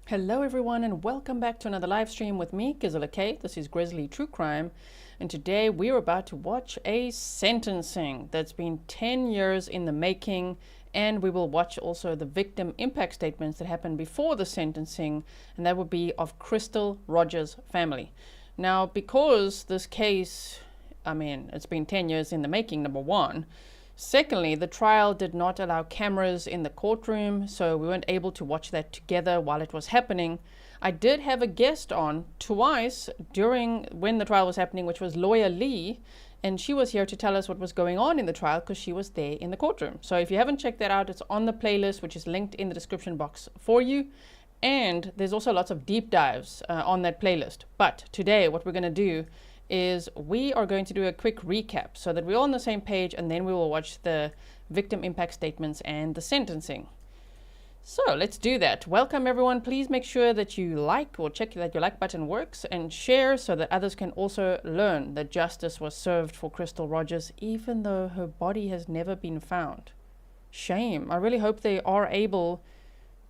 Hello everyone and welcome back to another live stream with me, Grizzly. This is Grizzly True Crime, and today we're about to watch a sentencing that's been 10 years in the making, and we will watch also the victim impact statements that happened before the sentencing, and that would be of Crystal Rogers' family. Now, because this case, it's been 10 years in the making, number one. Secondly, the trial did not allow cameras in the courtroom, so we weren't able to watch that together while it was happening. I did have a guest on twice when the trial was happening, which was lawyer Lee, and she was here to tell us what was going on in the trial because she was there in the courtroom. So if you haven't checked that out, it's on the playlist, which is linked in the description box for you. And there's also lots of deep dives on that playlist. But today, what we're going to do is we are going to do a quick recap so that we're all on the same page, and then we will watch the victim impact statements and the sentencing. So let's do that. Welcome everyone. Please make sure that you like or check that your like button works and share so that others can also learn that justice was served for Crystal Rogers, even though her body has never been found. Shame. I really hope they are able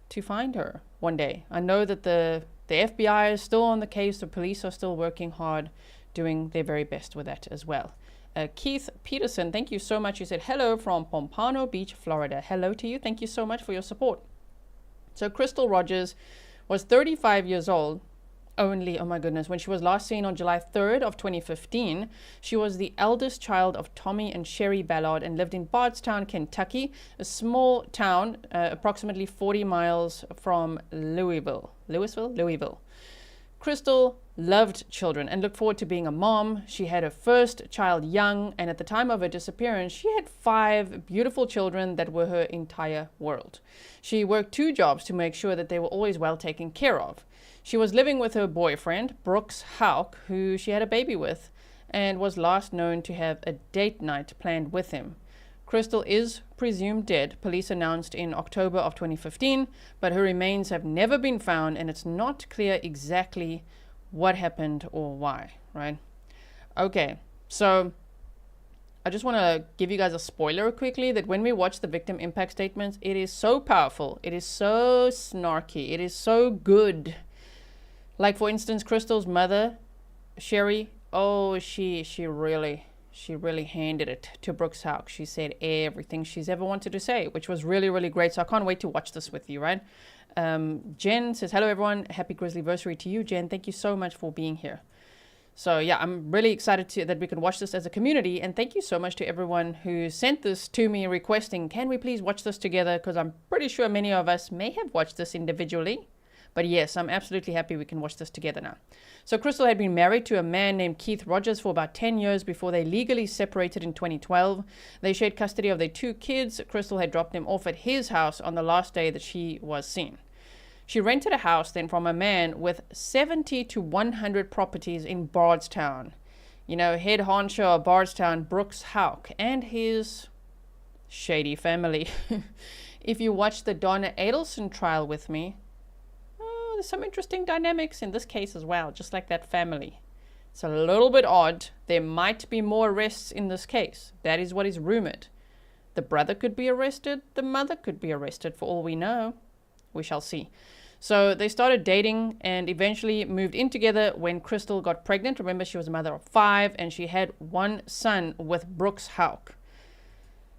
to find her one day. I know that the FBI is still on the case. The police are still working hard, doing their very best with that as well. Keith Peterson, thank you so much. You said hello from Pompano Beach, Florida. Hello to you. Thank you so much for your support. So Crystal Rogers was 35 years old only, oh my goodness, when she was last seen on July 3rd of 2015. She was the eldest child of Tommy and Sherry Ballard and lived in Bardstown, Kentucky, a small town approximately 40 miles from Louisville. Crystal loved children and looked forward to being a mom. She had her first child young, and at the time of her disappearance, she had 5 beautiful children that were her entire world. She worked 2 jobs to make sure that they were always well taken care of. She was living with her boyfriend, Brooks Houck, who she had a baby with, and was last known to have a date night planned with him. Crystal is presumed dead, police announced in October of 2015, but her remains have never been found, and it's not clear exactly what happened or why, right? Okay, so I just want to give you guys a spoiler quickly that when we watch the victim impact statements, it is so powerful, it is so snarky, it is so good. Like, for instance, Crystal's mother, Sherry, she really handed it to Brooks Houck. She said everything she's ever wanted to say, which was really, really great. So I can't wait to watch this with you, right? Jen says, hello, everyone. Happy Grizzlyversary to you, Jen. Thank you so much for being here. So, yeah, I'm really excited that we can watch this as a community. And thank you so much to everyone who sent this to me requesting, can we please watch this together? Because I'm pretty sure many of us may have watched this individually. But yes, I'm absolutely happy we can watch this together now. So Crystal had been married to a man named Keith Rogers for about 10 years before they legally separated in 2012. They shared custody of their 2 kids. Crystal had dropped them off at his house on the last day that she was seen. She rented a house then from a man with 70 to 100 properties in Bardstown. You know, head honcho of Bardstown, Brooks Houck, and his shady family. If you watch the Donna Adelson trial with me, there's some interesting dynamics in this case as well, just like that family. It's a little bit odd. There might be more arrests in this case. That is what is rumored. The brother could be arrested. The mother could be arrested for all we know. We shall see. So they started dating and eventually moved in together when Crystal got pregnant. Remember, she was a mother of 5 and she had 1 son with Brooks Houck.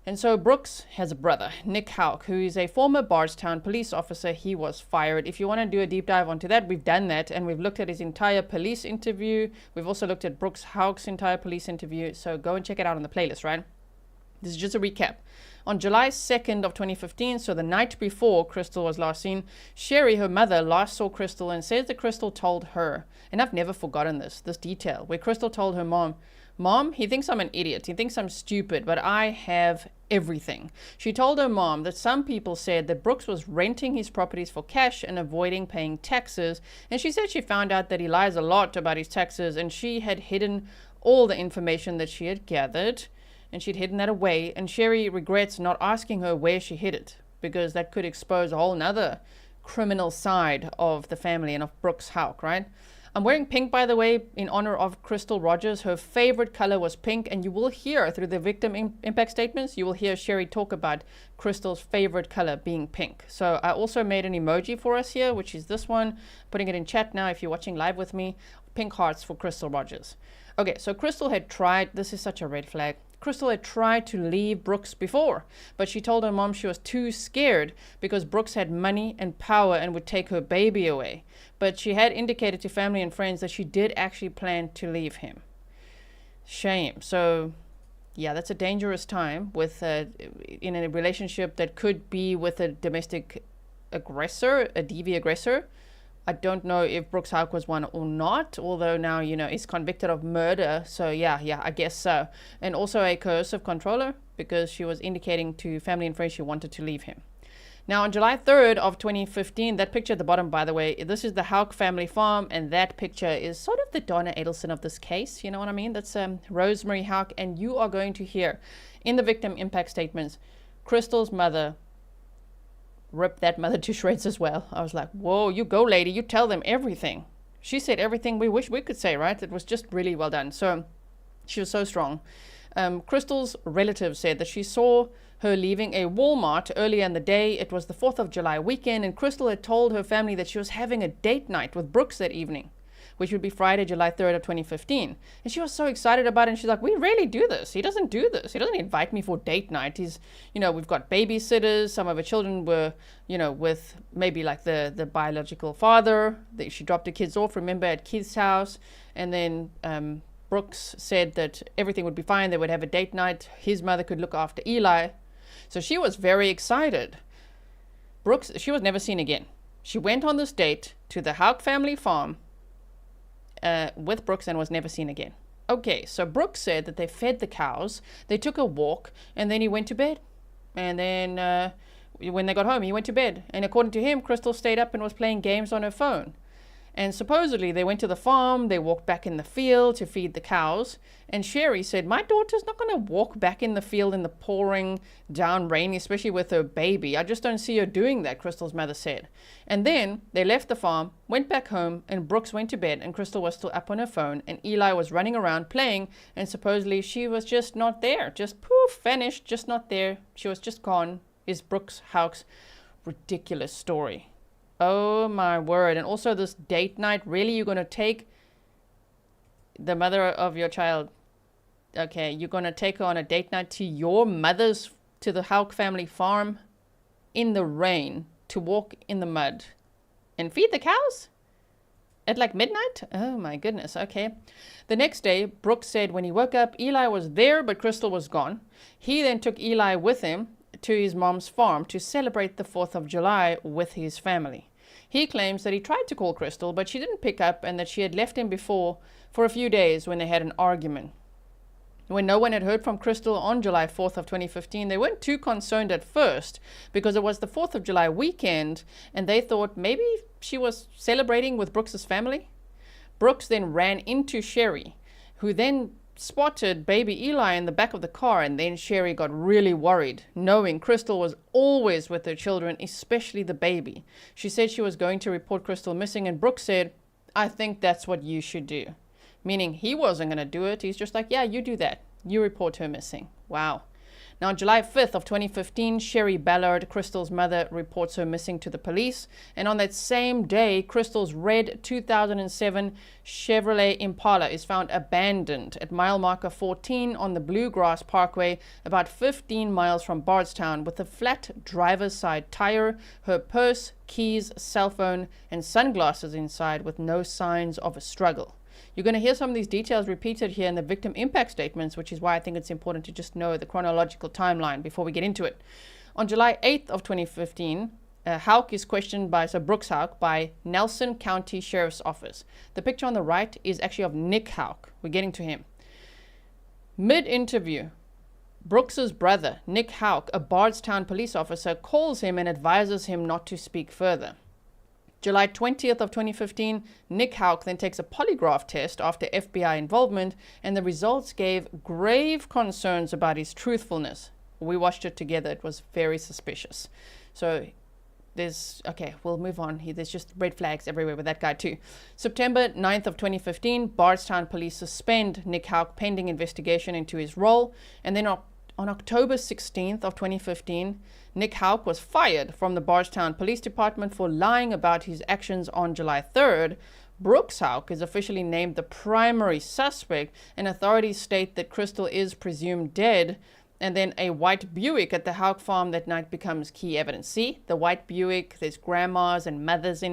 And so Brooks has a brother, Nick Houck, who is a former Bardstown police officer. He was fired. If you want to do a deep dive onto that, we've done that, and we've looked at his entire police interview. We've also looked at Brooks Houck's entire police interview, so go and check it out on the playlist, right? This is just a recap. On July 2nd of 2015, so the night before Crystal was last seen, Sherry, her mother, last saw Crystal and says that Crystal told her, and I've never forgotten this detail, where Crystal told her Mom, he thinks I'm an idiot. He thinks I'm stupid, but I have everything. She told her mom that some people said that Brooks was renting his properties for cash and avoiding paying taxes. And she said she found out that he lies a lot about his taxes, and she had hidden all the information that she had gathered, and she'd hidden that away. And Sherry regrets not asking her where she hid it, because that could expose a whole nother criminal side of the family and of Brooks Houck, right? I'm wearing pink, by the way, in honor of Crystal Rogers. Her favorite color was pink, and you will hear through the victim impact statements, you will hear Sherry talk about Crystal's favorite color being pink. So I also made an emoji for us here, which is this one. Putting it in chat now if you're watching live with me. Pink hearts for Crystal Rogers. Okay, so Crystal had tried, this is such a red flag. Crystal had tried to leave Brooks before, but she told her mom she was too scared because Brooks had money and power and would take her baby away. But she had indicated to family and friends that she did actually plan to leave him. Shame. So, yeah, that's a dangerous time with in a relationship that could be with a domestic aggressor, a DV aggressor. I don't know if Brooks Houck was one or not, although now, you know, he's convicted of murder. So, yeah, I guess so. And also a coercive controller, because she was indicating to family and friends she wanted to leave him. Now, on July 3rd of 2015, that picture at the bottom, by the way, this is the Houck family farm, and that picture is sort of the Donna Adelson of this case. You know what I mean? That's Rosemary Houck, and you are going to hear in the victim impact statements, Crystal's mother ripped that mother to shreds as well. I was like, whoa, you go, lady. You tell them everything. She said everything we wish we could say, right? It was just really well done. So she was so strong. Crystal's relative said that she saw her leaving a Walmart earlier in the day. It was the 4th of July weekend, and Crystal had told her family that she was having a date night with Brooks that evening, which would be Friday, July 3rd of 2015. And she was so excited about it. And she's like, we really do this. He doesn't do this. He doesn't invite me for date night. He's, you know, we've got babysitters. Some of her children were, you know, with maybe like the biological father. She dropped the kids off, remember, at Keith's house. And then Brooks said that everything would be fine. They would have a date night. His mother could look after Eli. So she was very excited. Brooks, she was never seen again. She went on this date to the Houck family farm with Brooks and was never seen again. Okay, so Brooks said that they fed the cows, they took a walk, and then he went to bed. And then when they got home, he went to bed. And according to him, Crystal stayed up and was playing games on her phone. And supposedly they went to the farm, they walked back in the field to feed the cows. And Sherry said, my daughter's not going to walk back in the field in the pouring down rain, especially with her baby. I just don't see her doing that, Crystal's mother said. And then they left the farm, went back home, and Brooks went to bed, and Crystal was still up on her phone, and Eli was running around playing, and supposedly she was just not there. Just poof, vanished, just not there. She was just gone, is Brooks Houck's ridiculous story. Oh my word. And also this date night, really? You're going to take the mother of your child, okay, you're going to take her on a date night to your mother's, to the Houck family farm in the rain to walk in the mud and feed the cows at like midnight? Oh my goodness. Okay. The next day, Brooks said when he woke up, Eli was there, but Crystal was gone. He then took Eli with him to his mom's farm to celebrate the 4th of July with his family. He claims that he tried to call Crystal, but she didn't pick up, and that she had left him before for a few days when they had an argument. When no one had heard from Crystal on July 4th of 2015, they weren't too concerned at first because it was the 4th of July weekend, and they thought maybe she was celebrating with Brooks's family. Brooks then ran into Sherry, who then spotted baby Eli in the back of the car, and then Sherry got really worried, knowing Crystal was always with her children, especially the baby. She said she was going to report Crystal missing, and Brooks said, I think that's what you should do. Meaning he wasn't going to do it. He's just like, yeah, you do that. You report her missing. Wow. Now, on July 5th of 2015, Sherry Ballard, Crystal's mother, reports her missing to the police. And on that same day, Crystal's red 2007 Chevrolet Impala is found abandoned at mile marker 14 on the Bluegrass Parkway, about 15 miles from Bardstown, with a flat driver's side tire, her purse, keys, cell phone, and sunglasses inside, with no signs of a struggle. You're going to hear some of these details repeated here in the victim impact statements, which is why I think it's important to just know the chronological timeline before we get into it. On July 8th of 2015, Houck is questioned by Brooks Houck by Nelson County Sheriff's Office. The picture on the right is actually of Nick Houck. We're getting to him. Mid-interview, Brooks's brother, Nick Houck, a Bardstown police officer, calls him and advises him not to speak further. July 20th of 2015, Nick Houck then takes a polygraph test after FBI involvement, and the results gave grave concerns about his truthfulness. We watched it together. It was very suspicious. So okay, we'll move on. There's just red flags everywhere with that guy too. September 9th of 2015, Bardstown police suspend Nick Houck pending investigation into his role. And then on October 16th of 2015, Nick Houck was fired from the Bardstown Police Department for lying about his actions on July 3rd. Brooks Houck is officially named the primary suspect, and authorities state that Crystal is presumed dead. And then a white Buick at the Houck farm that night becomes key evidence. See, the white Buick, there's grandmas and mothers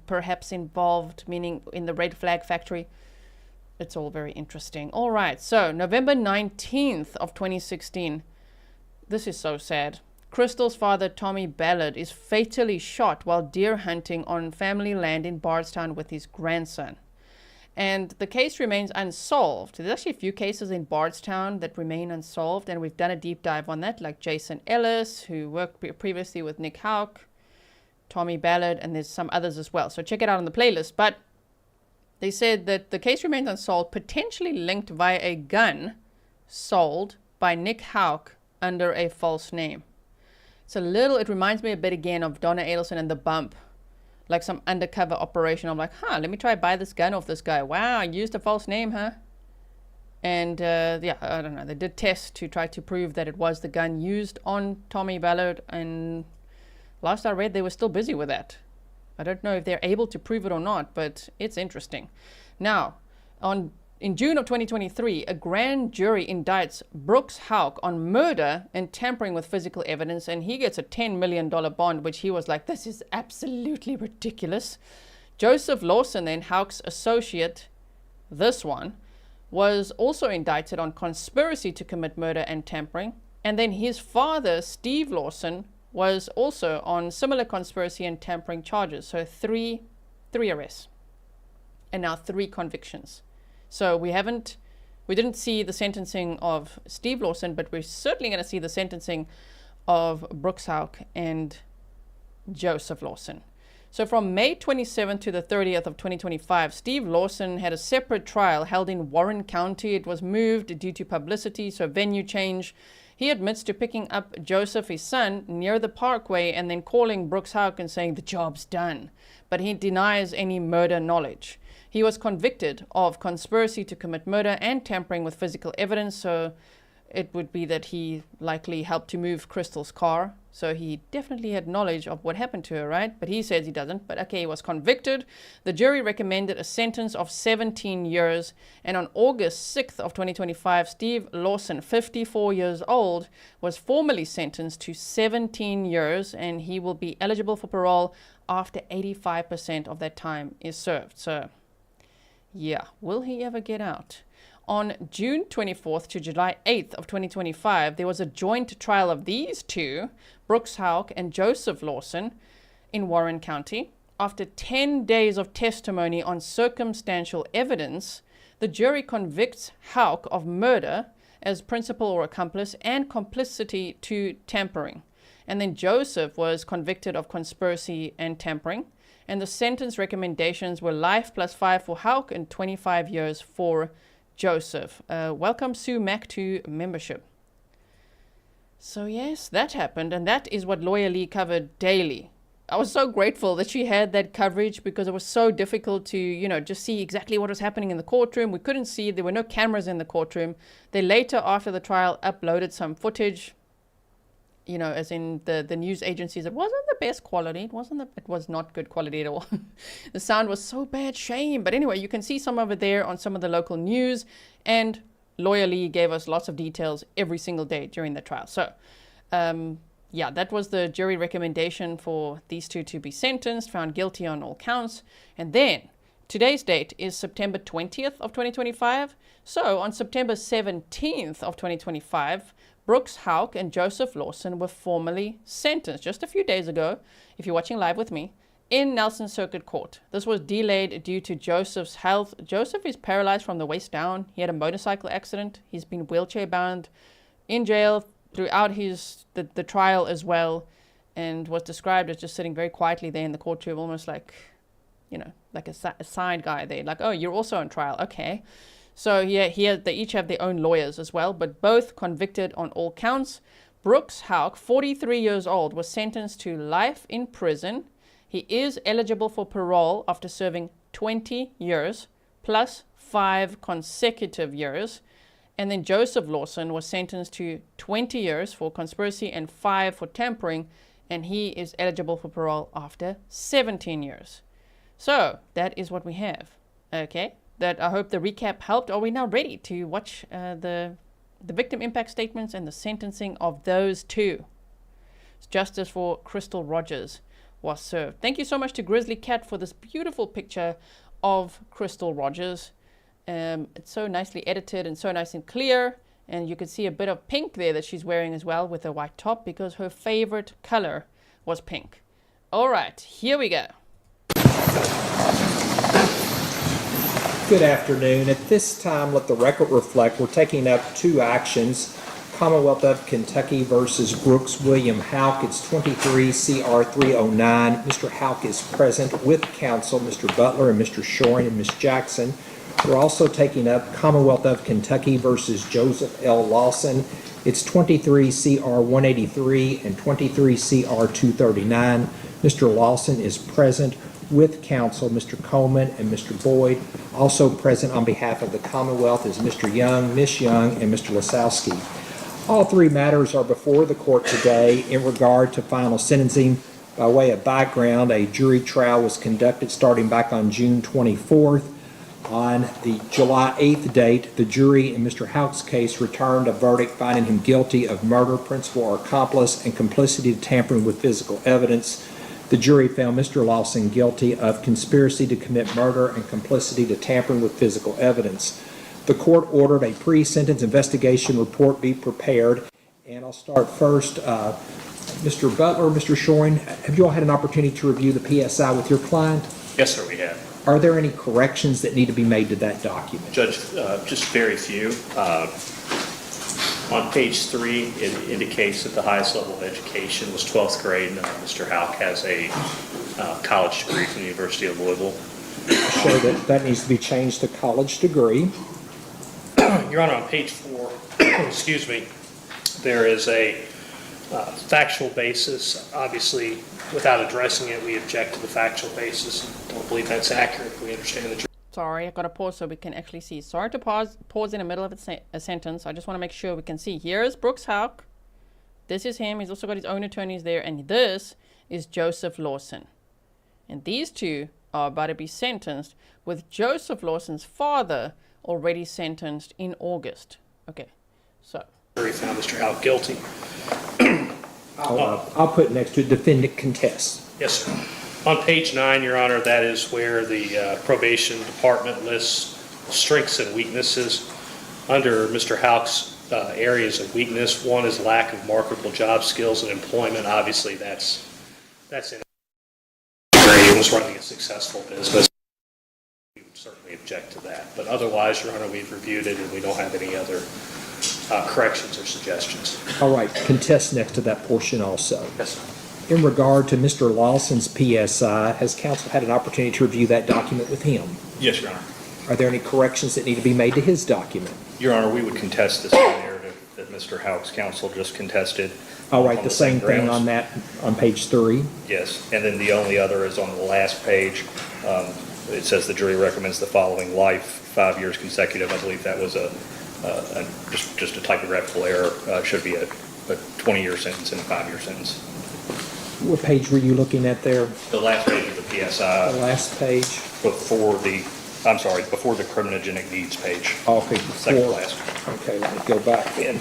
perhaps involved, meaning in the red flag factory. It's all very interesting. All right, so November 19th of 2016. This is so sad. Crystal's father, Tommy Ballard, is fatally shot while deer hunting on family land in Bardstown with his grandson. And the case remains unsolved. There's actually a few cases in Bardstown that remain unsolved, and we've done a deep dive on that, like Jason Ellis, who worked previously with Nick Houck, Tommy Ballard, and there's some others as well. So check it out on the playlist. But they said that the case remains unsolved, potentially linked via a gun sold by Nick Houck under a false name. It reminds me a bit again of Donna Adelson and The Bump. Like some undercover operation. I'm like, let me try buy this gun off this guy. Wow, I used a false name, huh? And yeah, I don't know. They did tests to try to prove that it was the gun used on Tommy Ballard. And last I read, they were still busy with that. I don't know if they're able to prove it or not, but it's interesting. Now, in June of 2023, a grand jury indicts Brooks Houck on murder and tampering with physical evidence, and he gets a $10 million bond, which he was like, this is absolutely ridiculous. Joseph Lawson, then Houck's associate, this one, was also indicted on conspiracy to commit murder and tampering. And then his father, Steve Lawson, was also on similar conspiracy and tampering charges. So three arrests and now 3 convictions. So we didn't see the sentencing of Steve Lawson, but we're certainly going to see the sentencing of Brooks Houck and Joseph Lawson. So from May 27th to the 30th of 2025, Steve Lawson had a separate trial held in Warren County. It was moved due to publicity, so venue change. He admits to picking up Joseph, his son, near the parkway and then calling Brooks Houck and saying the job's done. But he denies any murder knowledge. He was convicted of conspiracy to commit murder and tampering with physical evidence. So it would be that he likely helped to move Crystal's car. So he definitely had knowledge of what happened to her, right? But he says he doesn't. But okay, he was convicted. The jury recommended a sentence of 17 years. And on August 6th of 2025, Steve Lawson, 54 years old, was formally sentenced to 17 years. And he will be eligible for parole after 85% of that time is served. So yeah, will he ever get out? On June 24th to July 8th of 2025, there was a joint trial of these two, Brooks Houck and Joseph Lawson, in Warren County. After 10 days of testimony on circumstantial evidence, the jury convicts Houck of murder as principal or accomplice and complicity to tampering. And then Joseph was convicted of conspiracy and tampering. And the sentence recommendations were life plus 5 for Houck and 25 years for Joseph. Welcome Sue Mack to membership. So yes, that happened, and that is what Lawyer Lee covered daily. I was so grateful that she had that coverage because it was so difficult to, just see exactly what was happening in the courtroom. We couldn't see, there were no cameras in the courtroom. They later, after the trial, uploaded some footage, as in the news agencies. It wasn't the best quality. It was not good quality at all. The sound was so bad, shame. But anyway, you can see some of it there on some of the local news. And Lawyer Lee gave us lots of details every single day during the trial. So, yeah, that was the jury recommendation for these two to be sentenced, found guilty on all counts. And then today's date is September 20th of 2025. So on September 17th of 2025, Brooks Houck and Joseph Lawson were formally sentenced just a few days ago, if you're watching live with me, in Nelson Circuit Court. This was delayed due to Joseph's health. Joseph is paralyzed from the waist down. He had a motorcycle accident. He's been wheelchair bound, in jail throughout the trial as well, and was described as just sitting very quietly there in the courtroom, almost like, like a side guy there. Like, oh, you're also on trial. Okay. So yeah, they each have their own lawyers as well, but both convicted on all counts. Brooks Houck, 43 years old, was sentenced to life in prison. He is eligible for parole after serving 20 years plus 5 consecutive years. And then Joseph Lawson was sentenced to 20 years for conspiracy and 5 for tampering, and he is eligible for parole after 17 years. So that is what we have. Okay, that I hope the recap helped. Are we now ready to watch the victim impact statements and the sentencing of those two? Justice for Crystal Rogers was served. Thank you so much to Grizzly Cat for this beautiful picture of Crystal Rogers. It's so nicely edited and so nice and clear, and you can see a bit of pink there that she's wearing as well with a white top because her favorite color was pink. All right, here we go. Good afternoon. At this time, let the record reflect we're taking up 2 actions. Commonwealth of Kentucky versus Brooks William Houck. It's 23 CR 309. Mr. Houck is present with counsel, Mr. Butler and Mr. Shoring and Ms. Jackson. We're also taking up Commonwealth of Kentucky versus Joseph L. Lawson. It's 23 CR 183 and 23 CR 239. Mr. Lawson is present with counsel, Mr. Coleman and Mr. Boyd. Also present on behalf of the Commonwealth is Mr. Young, Ms. Young, and Mr. Lasowski. All 3 matters are before the court today in regard to final sentencing. By way of background, a jury trial was conducted starting back on June 24th. On the July 8th date, the jury in Mr. Houck's case returned a verdict finding him guilty of murder, principal or accomplice, and complicity to tampering with physical evidence. The jury found Mr. Lawson guilty of conspiracy to commit murder and complicity to tampering with physical evidence. The court ordered a pre-sentence investigation report be prepared, and I'll start first. Mr. Butler, Mr. Shoring, have you all had an opportunity to review the PSI with your client? Yes, sir, we have. Are there any corrections that need to be made to that document? Judge, just very few. On page 3, it indicates that the highest level of education was 12th grade. Mr. Houck has a college degree from the University of Louisville. Show that needs to be changed to college degree. Your Honor, on page 4, excuse me, there is a factual basis. Obviously, without addressing it, we object to the factual basis. Don't believe that's accurate. We understand the. Sorry, I got to pause so we can actually see. Sorry to pause in the middle of a sentence. I just want to make sure we can see. Here's Brooks Houck. This is him. He's also got his own attorneys there. And this is Joseph Lawson. And these two are about to be sentenced, with Joseph Lawson's father already sentenced in August. Okay, so. Jury found Mr. Houck guilty. I'll put next to defendant contests. Yes, sir. On page 9, Your Honor, that is where the probation department lists strengths and weaknesses. Under Mr. Houck's areas of weakness, one is lack of marketable job skills and employment. Obviously, that's in he was running a successful business. We would certainly object to that. But otherwise, Your Honor, we've reviewed it and we don't have any other corrections or suggestions. All right, contest next to that portion also. Yes, sir. In regard to Mr. Lawson's PSI, has counsel had an opportunity to review that document with him? Yes, Your Honor. Are there any corrections that need to be made to his document? Your Honor, we would contest this narrative that Mr. Houck's counsel just contested. All right, the same thing on that, on page 3? Yes, and then the only other is on the last page. It says the jury recommends the following: life, 5 years consecutive. I believe that was just a typographical error. Should be a 20-year sentence and a 5-year sentence. What page were you looking at there? The last page of the PSI. The last page? Before the criminogenic deeds page. Okay, Second before. last. Okay, let me go back then.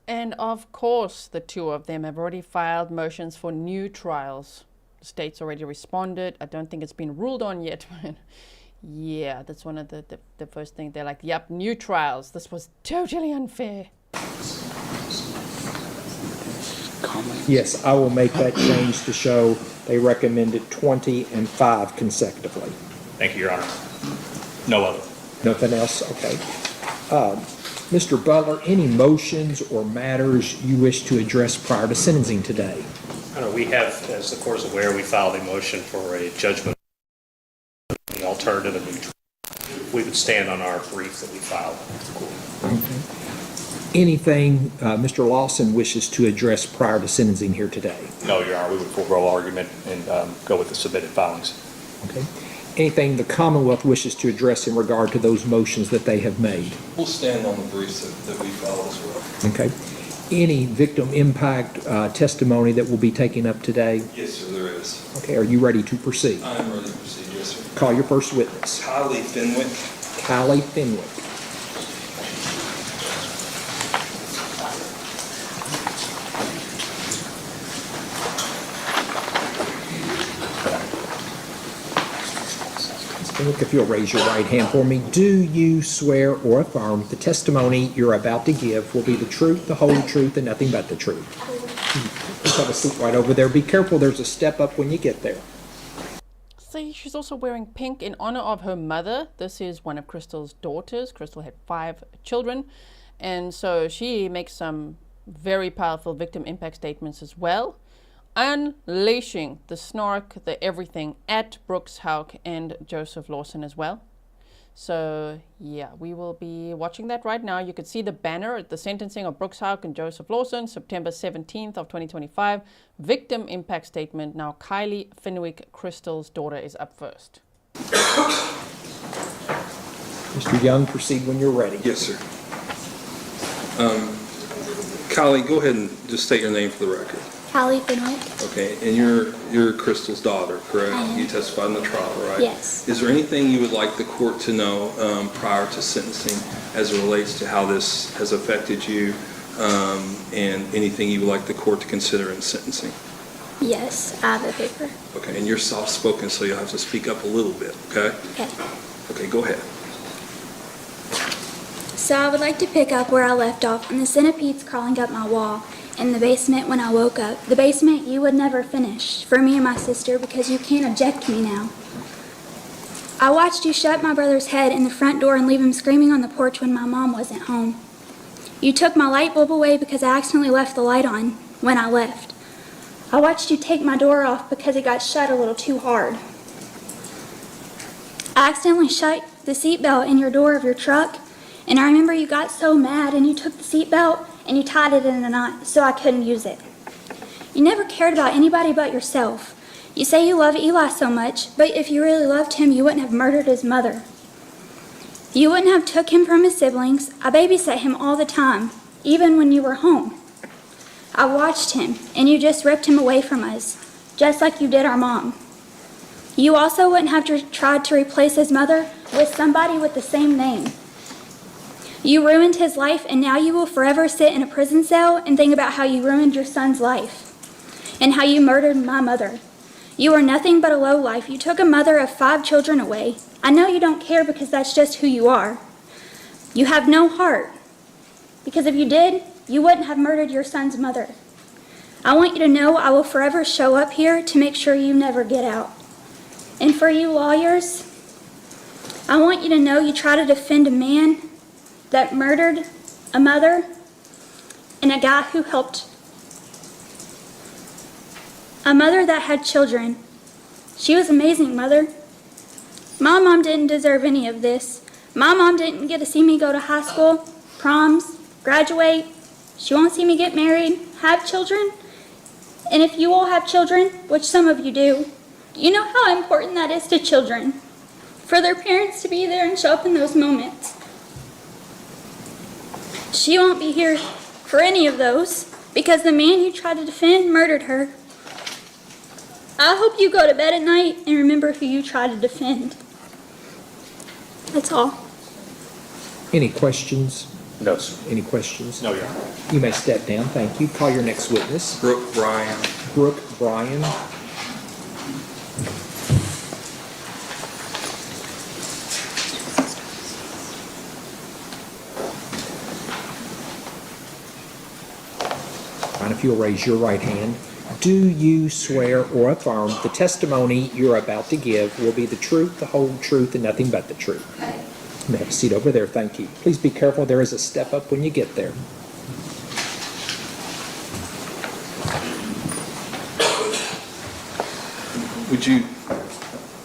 And of course, the two of them have already filed motions for new trials. The state's already responded. I don't think it's been ruled on yet. Yeah, that's one of the first things. They're like, yep, new trials. This was totally unfair. Yes, I will make that change to show they recommended 20 and 5 consecutively. Thank you, Your Honor. No other. Nothing else? Okay. Mr. Butler, any motions or matters you wish to address prior to sentencing today? We have, as the court is aware, we filed a motion for a judgment on the alternative of new trial. We would stand on our brief that we filed. Okay. Anything Mr. Lawson wishes to address prior to sentencing here today? No, Your Honor, we would forego argument and go with the submitted filings. Okay. Anything the Commonwealth wishes to address in regard to those motions that they have made? We'll stand on the briefs that we filed as well. Okay. Any victim impact testimony that will be taken up today? Yes, sir, there is. Okay, are you ready to proceed? I am ready to proceed, yes, sir. Call your first witness. Kylie Fenwick. Kylie Fenwick. Look, if you'll raise your right hand for me, do you swear or affirm the testimony you're about to give will be the truth, the whole truth, and nothing but the truth? Just have a seat right over there. Be careful, there's a step up when you get there. See, she's also wearing pink in honor of her mother. This is one of Crystal's daughters. Crystal had 5 children, and so she makes some very powerful victim impact statements as well, unleashing the snark, the everything at Brooks Houck and Joseph Lawson as well. So yeah, we will be watching that right now. You could see the banner at the sentencing of Brooks Houck and Joseph Lawson, September 17th of 2025. Victim impact statement. Now Kylie Fenwick, Crystal's daughter, is up first. Mr. Young, proceed when you're ready. Yes, sir. Kylie, go ahead and just state your name for the record. Kylie Fenwick. Okay, and you're Crystal's daughter, correct? I am. You testified in the trial, right? Yes. Is there anything you would like the court to know prior to sentencing as it relates to how this has affected you, and anything you would like the court to consider in sentencing? Yes, I have a paper. Okay, and you're soft-spoken, so you'll have to speak up a little bit, okay? Okay. Okay, go ahead. So I would like to pick up where I left off on the centipedes crawling up my wall in the basement when I woke up. The basement you would never finish for me and my sister because you can't eject me now. I watched you shut my brother's head in the front door and leave him screaming on the porch when my mom wasn't home. You took my light bulb away because I accidentally left the light on when I left. I watched you take my door off because it got shut a little too hard. I accidentally shut the seatbelt in your door of your truck, and I remember you got so mad and you took the seatbelt and you tied it in a knot so I couldn't use it. You never cared about anybody but yourself. You say you love Eli so much, but if you really loved him, you wouldn't have murdered his mother. You wouldn't have took him from his siblings. I babysat him all the time, even when you were home. I watched him, and you just ripped him away from us, just like you did our mom. You also wouldn't have tried to replace his mother with somebody with the same name. You ruined his life, and now you will forever sit in a prison cell and think about how you ruined your son's life and how you murdered my mother. You are nothing but a lowlife. You took a mother of 5 children away. I know you don't care because that's just who you are. You have no heart, because if you did, you wouldn't have murdered your son's mother. I want you to know I will forever show up here to make sure you never get out. And for you lawyers, I want you to know you try to defend a man that murdered a mother and a guy who helped. A mother that had children. She was an amazing mother. My mom didn't deserve any of this. My mom didn't get to see me go to high school, proms, graduate. She won't see me get married, have children. And if you all have children, which some of you do, you know how important that is to children, for their parents to be there and show up in those moments. She won't be here for any of those because the man you tried to defend murdered her. I hope you go to bed at night and remember who you tried to defend. That's all. Any questions? No, sir. Any questions? No, Your Honor. You may step down. Thank you. Call your next witness. Brooke Bryan. Brooke Bryan. And if you'll raise your right hand, do you swear or affirm the testimony you're about to give will be the truth, the whole truth, and nothing but the truth? You may have a seat over there. Thank you. Please be careful. There is a step up when you get there.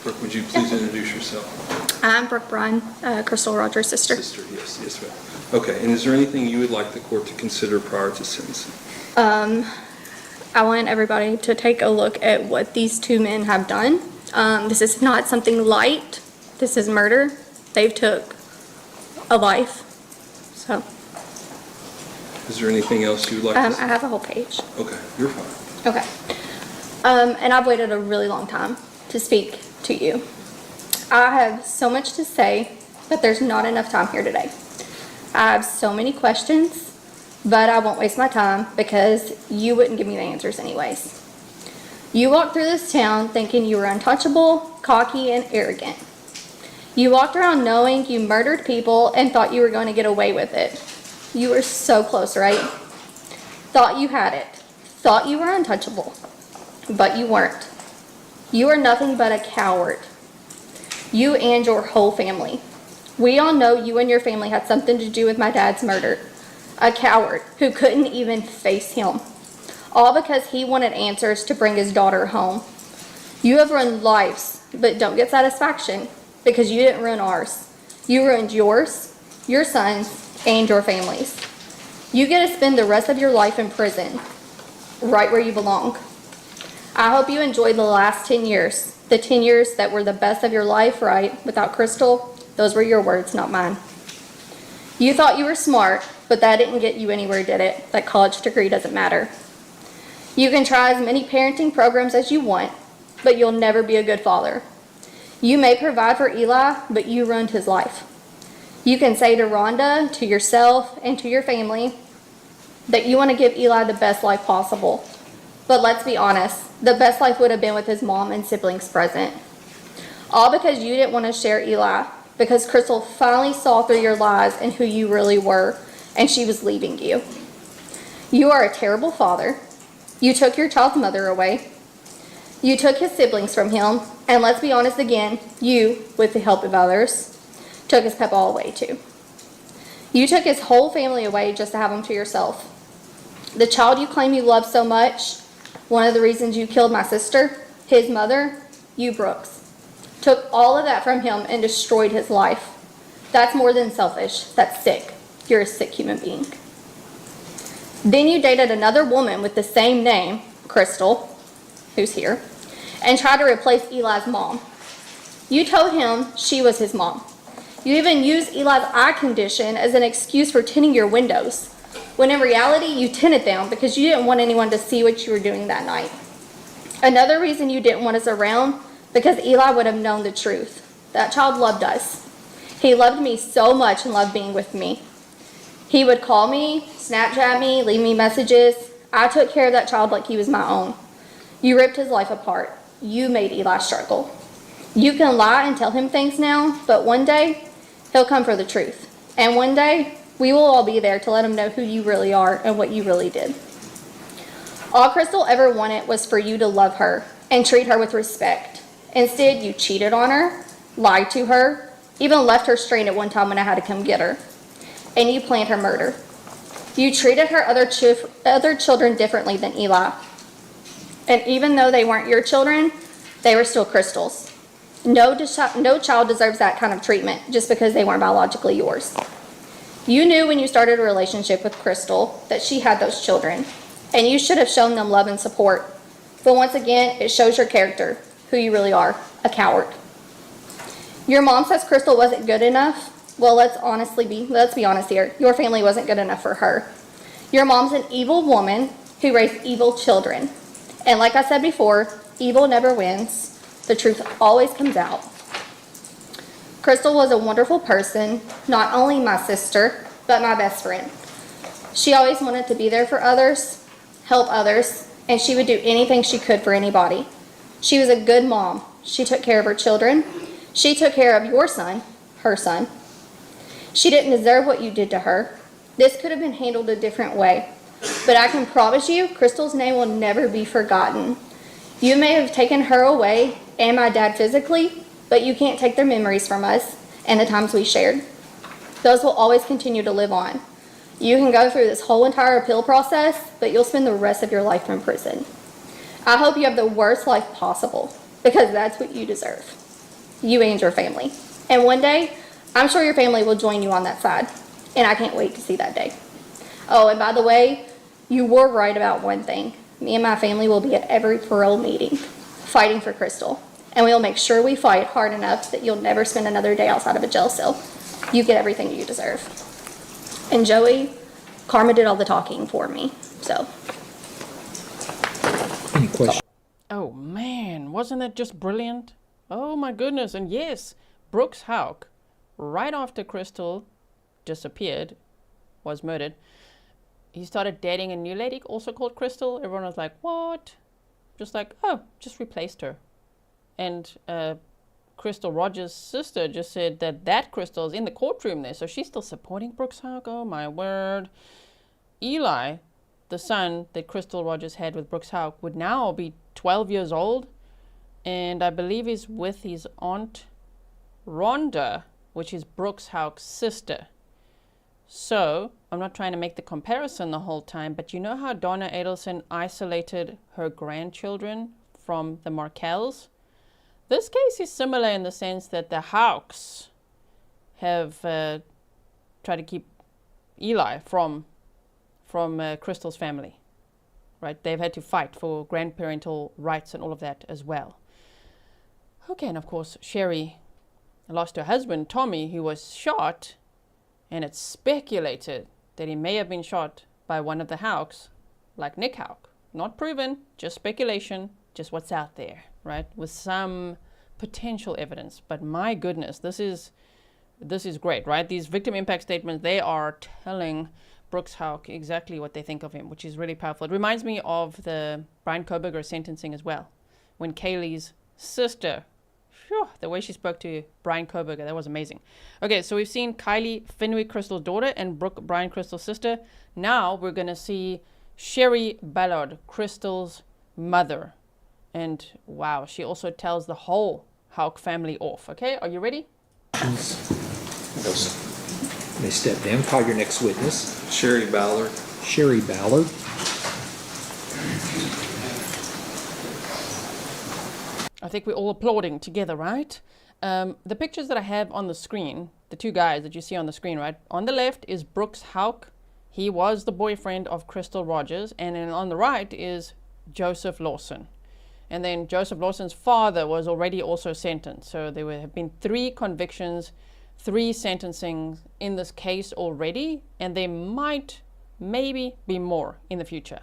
Brooke, would you please introduce yourself? I'm Brooke Brun, Crystal Rogers' sister. Sister, yes, yes, ma'am. Okay, and is there anything you would like the court to consider prior to sentencing? I want everybody to take a look at what these two men have done. This is not something light. This is murder. They've took a life. So, Is there anything else you would like I to say? have a whole page. Okay, you're fine. Okay. And I've waited a really long time to speak to you. I have so much to say, but there's not enough time here today. I have so many questions, but I won't waste my time because you wouldn't give me the answers anyways. You walked through this town thinking you were untouchable, cocky, and arrogant. You walked around knowing you murdered people and thought you were going to get away with it. You were so close, right? Thought you had it. Thought you were untouchable. But you weren't. You are nothing but a coward. You and your whole family. We all know you and your family had something to do with my dad's murder. A coward who couldn't even face him. All because he wanted answers to bring his daughter home. You have ruined lives, but don't get satisfaction because you didn't ruin ours. You ruined yours, your sons, and your families. You get to spend the rest of your life in prison, right where you belong. I hope you enjoyed the last 10 years. The 10 years that were the best of your life, right? Without Crystal, those were your words, not mine. You thought you were smart, but that didn't get you anywhere, did it? That college degree doesn't matter. You can try as many parenting programs as you want, but you'll never be a good father. You may provide for Eli, but you ruined his life. You can say to Rhonda, to yourself, and to your family that you want to give Eli the best life possible. But let's be honest, the best life would have been with his mom and siblings present. All because you didn't want to share Eli, because Crystal finally saw through your lies and who you really were, and she was leaving you. You are a terrible father. You took your child's mother away. You took his siblings from him, and let's be honest again, you, with the help of others, took his pep all away too. You took his whole family away just to have him to yourself. The child you claim you love so much, one of the reasons you killed my sister, his mother, you, Brooks, took all of that from him and destroyed his life. That's more than selfish. That's sick. You're a sick human being. Then you dated another woman with the same name, Crystal, who's here, and tried to replace Eli's mom. You told him she was his mom. You even used Eli's eye condition as an excuse for tinting your windows, when in reality you tinted them because you didn't want anyone to see what you were doing that night. Another reason you didn't want us around, because Eli would have known the truth. That child loved us. He loved me so much and loved being with me. He would call me, Snapchat me, leave me messages. I took care of that child like he was my own. You ripped his life apart. You made Eli struggle. You can lie and tell him things now, but one day, he'll come for the truth. And one day, we will all be there to let him know who you really are and what you really did. All Crystal ever wanted was for you to love her and treat her with respect. Instead, you cheated on her, lied to her, even left her stranded one time when I had to come get her. And you planned her murder. You treated her other children differently than Eli. And even though they weren't your children, they were still Crystal's. No child deserves that kind of treatment just because they weren't biologically yours. You knew when you started a relationship with Crystal that she had those children, and you should have shown them love and support. But once again, it shows your character, who you really are, a coward. Your mom says Crystal wasn't good enough. Well, let's be honest here. Your family wasn't good enough for her. Your mom's an evil woman who raised evil children. And like I said before, evil never wins. The truth always comes out. Crystal was a wonderful person, not only my sister, but my best friend. She always wanted to be there for others, help others, and she would do anything she could for anybody. She was a good mom. She took care of her children. She took care of your son, her son. She didn't deserve what you did to her. This could have been handled a different way. But I can promise you, Crystal's name will never be forgotten. You may have taken her away and my dad physically, but you can't take their memories from us and the times we shared. Those will always continue to live on. You can go through this whole entire appeal process, but you'll spend the rest of your life in prison. I hope you have the worst life possible, because that's what you deserve. You and your family. And one day, I'm sure your family will join you on that side. And I can't wait to see that day. Oh, and by the way, you were right about one thing. Me and my family will be at every parole meeting, fighting for Crystal. And we'll make sure we fight hard enough that you'll never spend another day outside of a jail cell. You get everything you deserve. And Joey, Karma did all the talking for me, so. Any questions? Oh man, wasn't that just brilliant? Oh my goodness, and yes, Brooks Houck, right after Crystal disappeared, was murdered, he started dating a new lady also called Crystal. Everyone was like, what? Just like, oh, just replaced her. And Crystal Rogers' sister just said that Crystal is in the courtroom there, so she's still supporting Brooks Houck. Oh my word. Eli, the son that Crystal Rogers had with Brooks Houck, would now be 12 years old, and I believe he's with his aunt Rhonda, which is Brooks Houck's sister. So, I'm not trying to make the comparison the whole time, but you know how Donna Adelson isolated her grandchildren from the Markells? This case is similar in the sense that the Houcks have tried to keep Eli from Crystal's family, right? They've had to fight for grandparental rights and all of that as well. Okay, and of course, Sherry lost her husband, Tommy, who was shot, and it's speculated that he may have been shot by one of the Houcks, like Nick Houck. Not proven, just speculation, just what's out there, right? With some potential evidence. But my goodness, this is great, right? These victim impact statements, they are telling Brooks Houck exactly what they think of him, which is really powerful. It reminds me of the Brian Koberger sentencing as well, when Kaylee's sister, the way she spoke to Brian Koberger, that was amazing. Okay, so we've seen Kylie Fenwick, Crystal's daughter, and Brooke, Brian, Crystal's sister. Now we're going to see Sherry Ballard, Crystal's mother. And wow, she also tells the whole Houck family off. Okay, are you ready? May step down. Call your next witness. Sherry Ballard. Sherry Ballard. I think we're all applauding together, right? The pictures that I have on the screen, the two guys that you see on the screen, right? On the left is Brooks Houck. He was the boyfriend of Crystal Rogers. And then on the right is Joseph Lawson. And then Joseph Lawson's father was already also sentenced. So there have been 3 convictions, 3 sentencing in this case already. And there might, maybe, be more in the future.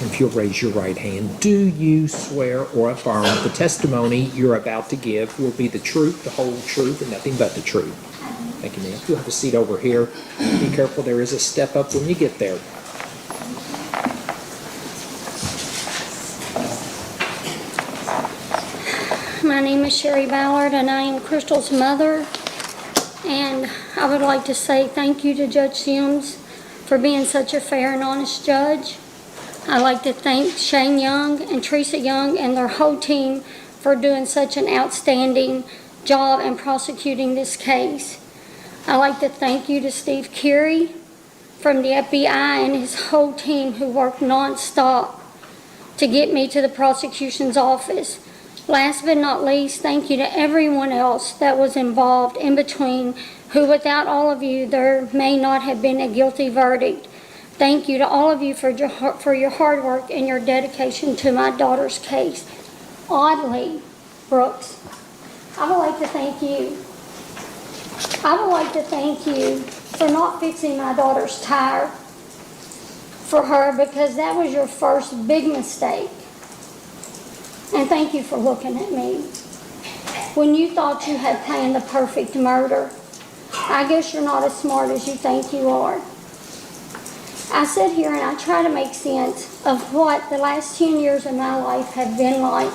If you'll raise your right hand, do you swear or affirm the testimony you're about to give will be the truth, the whole truth, and nothing but the truth? Thank you, ma'am. You'll have a seat over here. Be careful, there is a step up when you get there. My name is Sherry Ballard, and I am Crystal's mother. And I would like to say thank you to Judge Sims for being such a fair and honest judge. I'd like to thank Shane Young and Teresa Young and their whole team for doing such an outstanding job in prosecuting this case. I'd like to thank you to Steve Carey from the FBI and his whole team who worked non-stop to get me to the prosecution's office. Last but not least, thank you to everyone else that was involved in between, who without all of you, there may not have been a guilty verdict. Thank you to all of you for your hard work and your dedication to my daughter's case. Oddly, Brooks, I would like to thank you. I would like to thank you for not fixing my daughter's tire for her, because that was your first big mistake. And thank you for looking at me. When you thought you had planned the perfect murder, I guess you're not as smart as you think you are. I sit here and I try to make sense of what the last 10 years of my life have been like.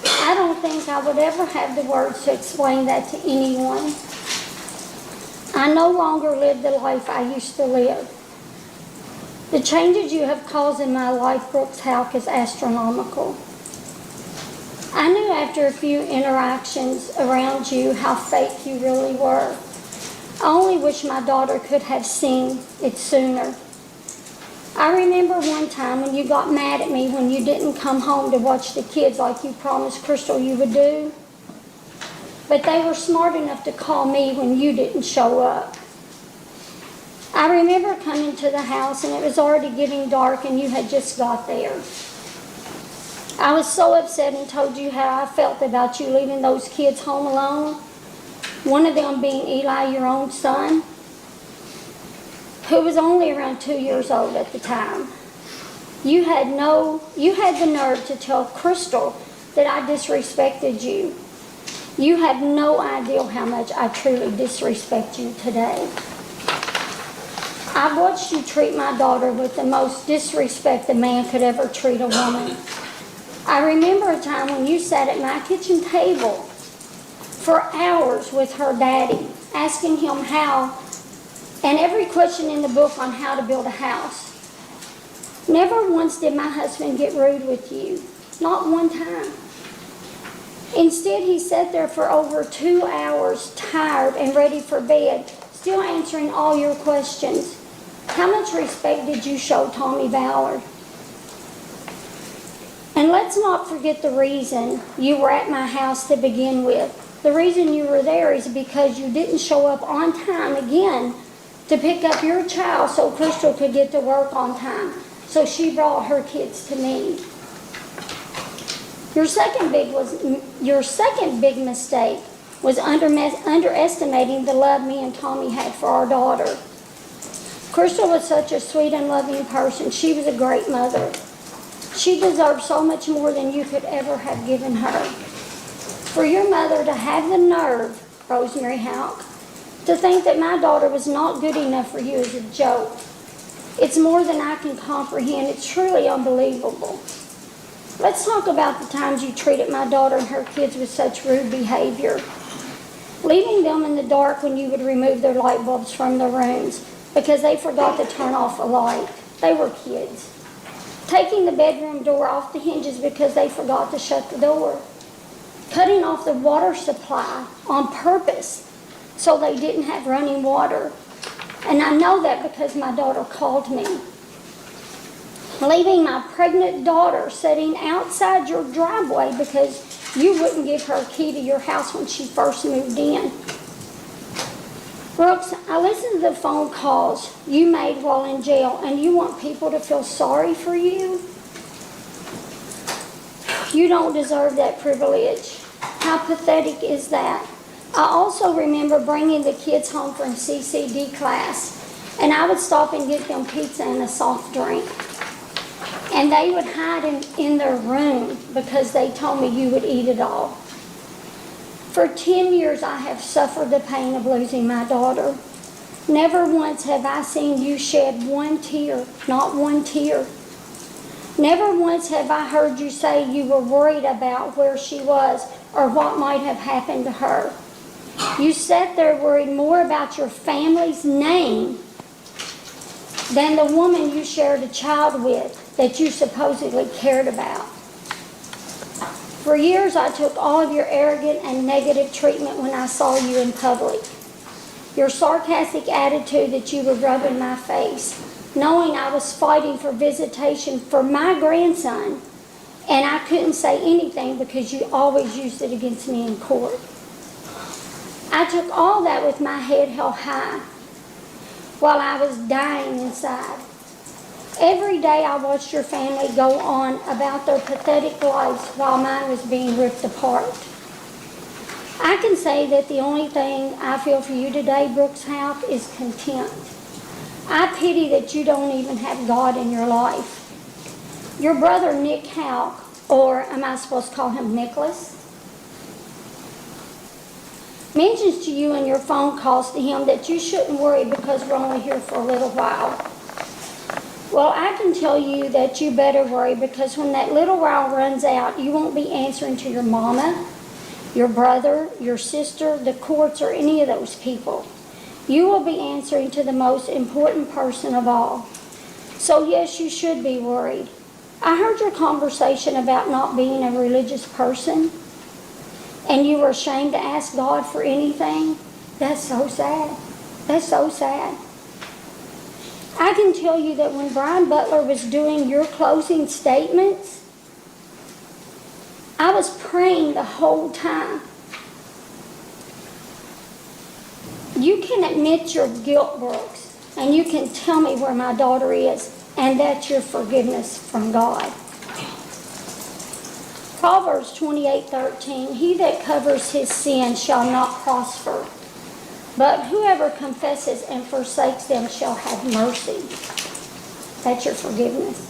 I don't think I would ever have the words to explain that to anyone. I no longer live the life I used to live. The changes you have caused in my life, Brooks Houck, is astronomical. I knew after a few interactions around you how fake you really were. I only wish my daughter could have seen it sooner. I remember one time when you got mad at me when you didn't come home to watch the kids like you promised Crystal you would do. But they were smart enough to call me when you didn't show up. I remember coming to the house and it was already getting dark and you had just got there. I was so upset and told you how I felt about you leaving those kids home alone. One of them being Eli, your own son, who was only around 2 years old at the time. You had the nerve to tell Crystal that I disrespected you. You have no idea how much I truly disrespect you today. I've watched you treat my daughter with the most disrespect a man could ever treat a woman. I remember a time when you sat at my kitchen table for hours with her daddy, asking him how, and every question in the book on how to build a house. Never once did my husband get rude with you, not one time. Instead, he sat there for over 2 hours, tired and ready for bed, still answering all your questions. How much respect did you show Tommy Ballard? And let's not forget the reason you were at my house to begin with. The reason you were there is because you didn't show up on time again to pick up your child so Crystal could get to work on time. So she brought her kids to me. Your second big mistake was underestimating the love me and Tommy had for our daughter. Crystal was such a sweet and loving person. She was a great mother. She deserved so much more than you could ever have given her. For your mother to have the nerve, Rosemary Houck, to think that my daughter was not good enough for you is a joke. It's more than I can comprehend. It's truly unbelievable. Let's talk about the times you treated my daughter and her kids with such rude behavior. Leaving them in the dark when you would remove their light bulbs from their rooms because they forgot to turn off a light. They were kids. Taking the bedroom door off the hinges because they forgot to shut the door. Cutting off the water supply on purpose so they didn't have running water. And I know that because my daughter called me. Leaving my pregnant daughter sitting outside your driveway because you wouldn't give her a key to your house when she first moved in. Brooks, I listened to the phone calls you made while in jail, and you want people to feel sorry for you? You don't deserve that privilege. How pathetic is that? I also remember bringing the kids home from CCD class, and I would stop and get them pizza and a soft drink. And they would hide in their room because they told me you would eat it all. For 10 years, I have suffered the pain of losing my daughter. Never once have I seen you shed one tear, not one tear. Never once have I heard you say you were worried about where she was or what might have happened to her. You sat there worried more about your family's name than the woman you shared a child with that you supposedly cared about. For years, I took all of your arrogant and negative treatment when I saw you in public. Your sarcastic attitude that you would rub in my face, knowing I was fighting for visitation for my grandson, and I couldn't say anything because you always used it against me in court. I took all that with my head held high while I was dying inside. Every day I watched your family go on about their pathetic lives while mine was being ripped apart. I can say that the only thing I feel for you today, Brooks Houck, is contempt. I pity that you don't even have God in your life. Your brother Nick Houck, or am I supposed to call him Nicholas, mentions to you in your phone calls to him that you shouldn't worry because we're only here for a little while. Well, I can tell you that you better worry because when that little while runs out, you won't be answering to your mama, your brother, your sister, the courts, or any of those people. You will be answering to the most important person of all. So yes, you should be worried. I heard your conversation about not being a religious person, and you were ashamed to ask God for anything. That's so sad. That's so sad. I can tell you that when Brian Butler was doing your closing statements, I was praying the whole time. You can admit your guilt, Brooks, and you can tell me where my daughter is, and that's your forgiveness from God. Proverbs 28:13, he that covers his sin shall not prosper, but whoever confesses and forsakes them shall have mercy. That's your forgiveness.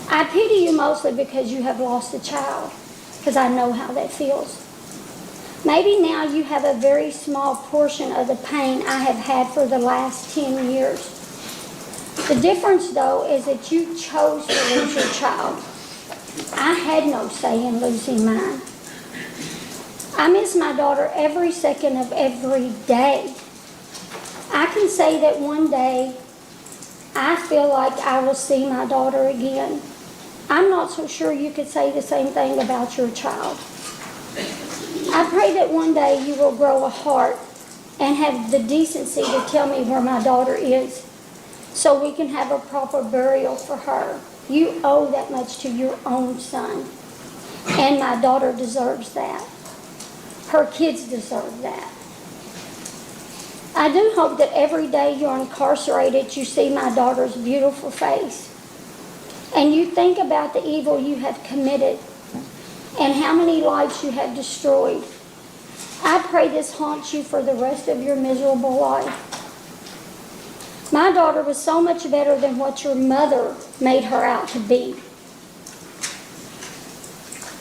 I pity you mostly because you have lost a child, because I know how that feels. Maybe now you have a very small portion of the pain I have had for the last 10 years. The difference, though, is that you chose to lose your child. I had no say in losing mine. I miss my daughter every second of every day. I can say that one day I feel like I will see my daughter again. I'm not so sure you could say the same thing about your child. I pray that one day you will grow a heart and have the decency to tell me where my daughter is so we can have a proper burial for her. You owe that much to your own son, and my daughter deserves that. Her kids deserve that. I do hope that every day you're incarcerated, you see my daughter's beautiful face, and you think about the evil you have committed and how many lives you have destroyed. I pray this haunts you for the rest of your miserable life. My daughter was so much better than what your mother made her out to be.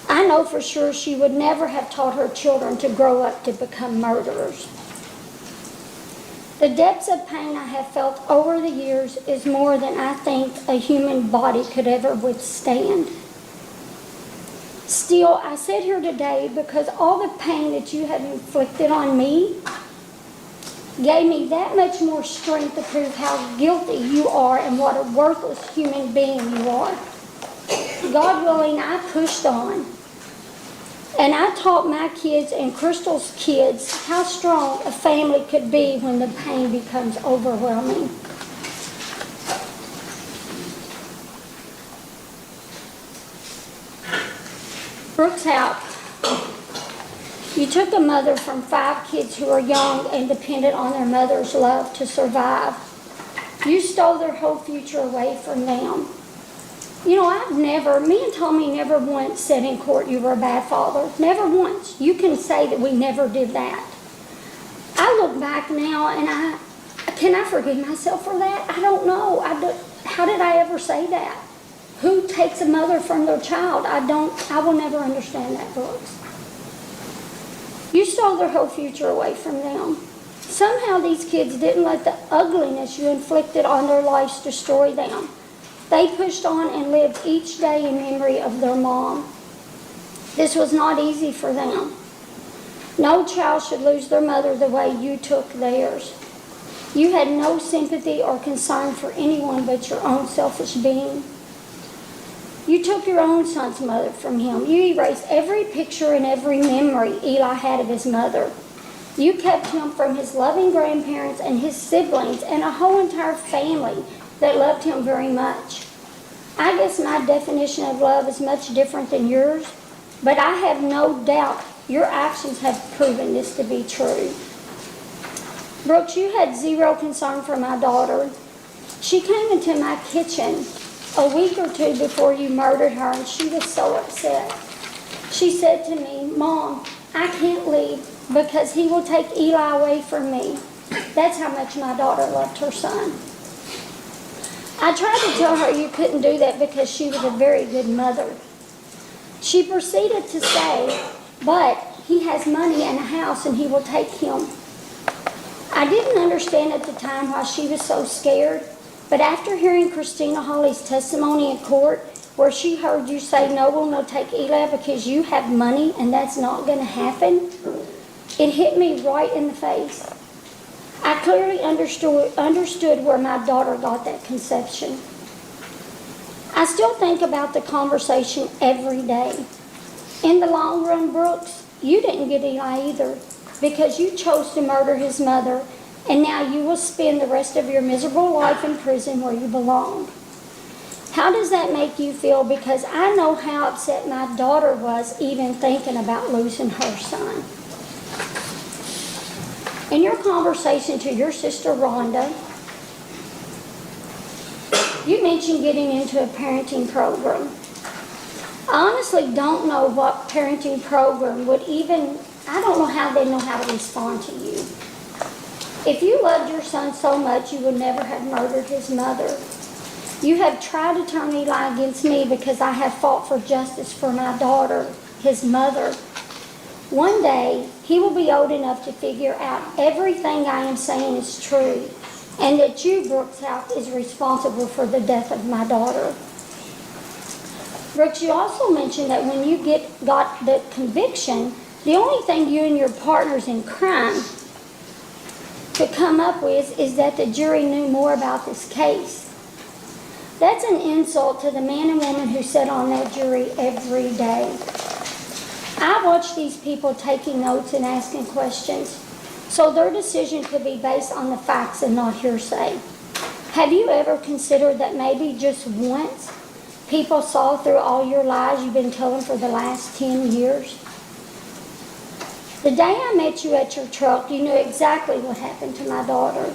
I know for sure she would never have taught her children to grow up to become murderers. The depths of pain I have felt over the years is more than I think a human body could ever withstand. Still, I sit here today because all the pain that you have inflicted on me gave me that much more strength to prove how guilty you are and what a worthless human being you are. God willing, I pushed on. And I taught my kids and Crystal's kids how strong a family could be when the pain becomes overwhelming. Brooks Houck, you took a mother from 5 kids who are young and dependent on their mother's love to survive. You stole their whole future away from them. You know, me and Tommy never once said in court you were a bad father. Never once. You can say that we never did that. I look back now and can I forgive myself for that? I don't know. How did I ever say that? Who takes a mother from their child? I will never understand that, Brooks. You stole their whole future away from them. Somehow these kids didn't let the ugliness you inflicted on their lives destroy them. They pushed on and lived each day in memory of their mom. This was not easy for them. No child should lose their mother the way you took theirs. You had no sympathy or concern for anyone but your own selfish being. You took your own son's mother from him. You erased every picture and every memory Eli had of his mother. You kept him from his loving grandparents and his siblings and a whole entire family that loved him very much. I guess my definition of love is much different than yours, but I have no doubt your actions have proven this to be true. Brooks, you had zero concern for my daughter. She came into my kitchen a week or 2 before you murdered her, and she was so upset. She said to me, "Mom, I can't leave because he will take Eli away from me." That's how much my daughter loved her son. I tried to tell her you couldn't do that because she was a very good mother. She proceeded to say, "But he has money and a house and he will take him." I didn't understand at the time why she was so scared, but after hearing Christina Hawley's testimony in court, where she heard you say no one will take Eli because you have money and that's not going to happen, it hit me right in the face. I clearly understood where my daughter got that conception. I still think about the conversation every day. In the long run, Brooks, you didn't get Eli either because you chose to murder his mother and now you will spend the rest of your miserable life in prison where you belong. How does that make you feel? Because I know how upset my daughter was even thinking about losing her son. In your conversation to your sister Rhonda, you mentioned getting into a parenting program. I honestly don't know what parenting program would even, I don't know how they know how to respond to you. If you loved your son so much, you would never have murdered his mother. You have tried to turn Eli against me because I have fought for justice for my daughter, his mother. One day, he will be old enough to figure out everything I am saying is true, and that you, Brooks Houck, is responsible for the death of my daughter. Brooks, you also mentioned that when you got the conviction, the only thing you and your partners in crime could come up with is that the jury knew more about this case. That's an insult to the man and woman who sit on that jury every day. I watch these people taking notes and asking questions, so their decision could be based on the facts and not hearsay. Have you ever considered that maybe just once people saw through all your lies you've been telling for the last 10 years? The day I met you at your truck, you knew exactly what happened to my daughter.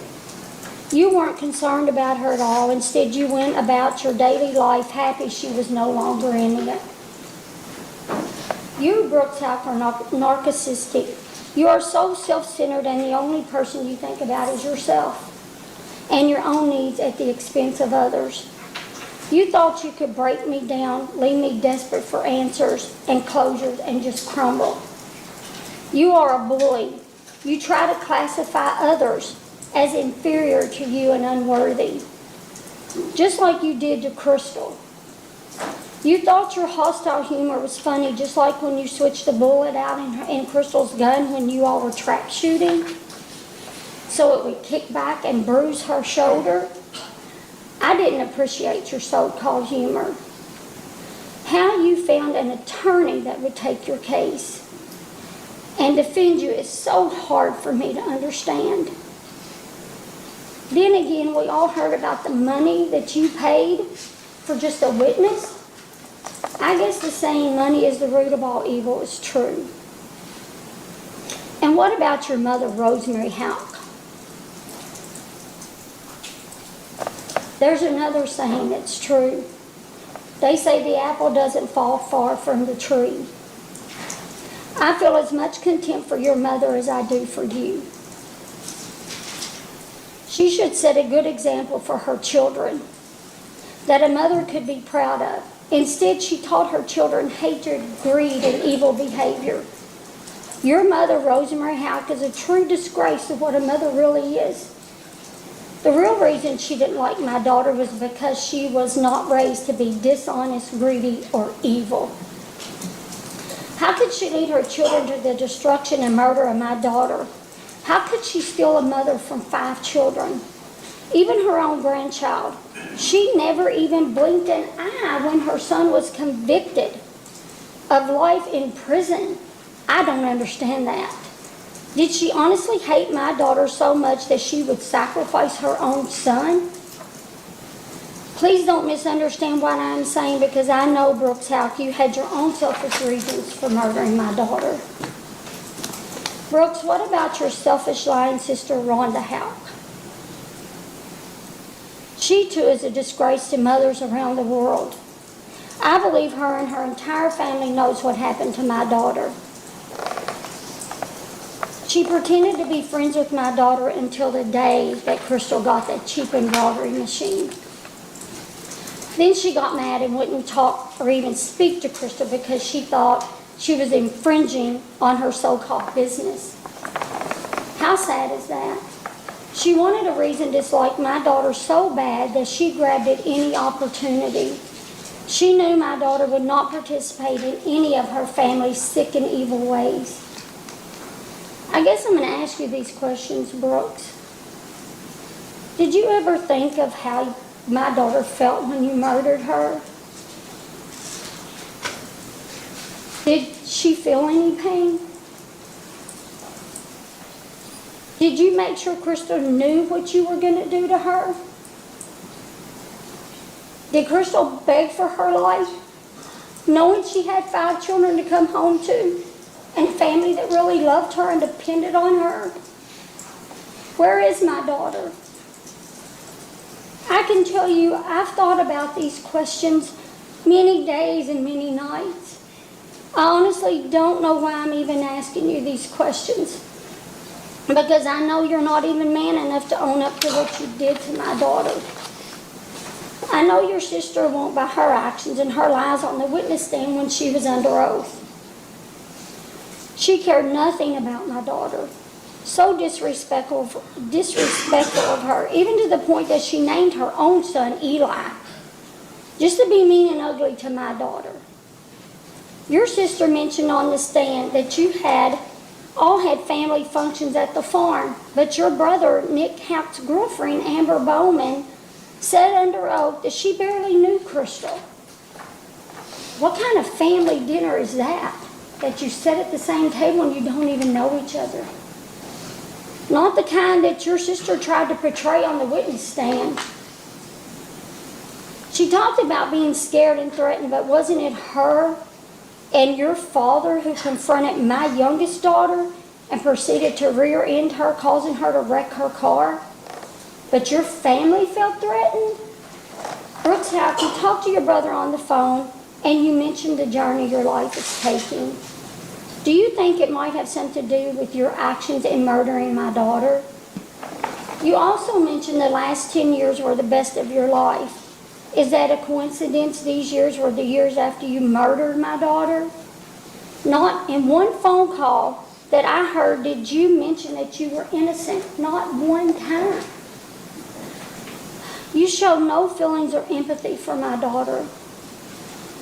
You weren't concerned about her at all. Instead, you went about your daily life happy she was no longer in it. You, Brooks Houck, are narcissistic. You are so self-centered, and the only person you think about is yourself and your own needs at the expense of others. You thought you could break me down, leave me desperate for answers and closures, and just crumble. You are a bully. You try to classify others as inferior to you and unworthy, just like you did to Crystal. You thought your hostile humor was funny, just like when you switched the bullet out in Crystal's gun when you all were trap shooting, so it would kick back and bruise her shoulder. I didn't appreciate your so-called humor. How you found an attorney that would take your case and defend you is so hard for me to understand. Then again, we all heard about the money that you paid for just a witness. I guess the saying, money is the root of all evil, is true. And what about your mother, Rosemary Houck? There's another saying that's true. They say the apple doesn't fall far from the tree. I feel as much contempt for your mother as I do for you. She should set a good example for her children that a mother could be proud of. Instead, she taught her children hatred, greed, and evil behavior. Your mother, Rosemary Houck, is a true disgrace of what a mother really is. The real reason she didn't like my daughter was because she was not raised to be dishonest, greedy, or evil. How could she lead her children to the destruction and murder of my daughter? How could she steal a mother from 5 children? Even her own grandchild. She never even blinked an eye when her son was convicted of life in prison. I don't understand that. Did she honestly hate my daughter so much that she would sacrifice her own son? Please don't misunderstand what I'm saying, because I know, Brooks Houck, you had your own selfish reasons for murdering my daughter. Brooks, what about your selfish, lying sister, Rhonda Houck? She, too, is a disgrace to mothers around the world. I believe her and her entire family knows what happened to my daughter. She pretended to be friends with my daughter until the day that Crystal got that cheap embroidery machine. Then she got mad and wouldn't talk or even speak to Crystal because she thought she was infringing on her so-called business. How sad is that? She wanted a reason to dislike my daughter so bad that she grabbed at any opportunity. She knew my daughter would not participate in any of her family's sick and evil ways. I guess I'm going to ask you these questions, Brooks. Did you ever think of how my daughter felt when you murdered her? Did she feel any pain? Did you make sure Crystal knew what you were going to do to her? Did Crystal beg for her life, knowing she had 5 children to come home to and a family that really loved her and depended on her? Where is my daughter? I can tell you, I've thought about these questions many days and many nights. I honestly don't know why I'm even asking you these questions, because I know you're not even man enough to own up to what you did to my daughter. I know your sister won't, by her actions and her lies on the witness stand when she was under oath. She cared nothing about my daughter. So disrespectful of her, even to the point that she named her own son Eli, just to be mean and ugly to my daughter. Your sister mentioned on the stand that you all had family functions at the farm, but your brother, Nick Houck's girlfriend, Amber Bowman, said under oath that she barely knew Crystal. What kind of family dinner is that you sit at the same table and you don't even know each other? Not the kind that your sister tried to portray on the witness stand. She talked about being scared and threatened, but wasn't it her and your father who confronted my youngest daughter and proceeded to rear-end her, causing her to wreck her car? But your family felt threatened? Brooks Houck, you talked to your brother on the phone, and you mentioned the journey your life is taking. Do you think it might have something to do with your actions in murdering my daughter? You also mentioned the last 10 years were the best of your life. Is that a coincidence these years were the years after you murdered my daughter? Not in one phone call that I heard did you mention that you were innocent, not one time. You showed no feelings or empathy for my daughter.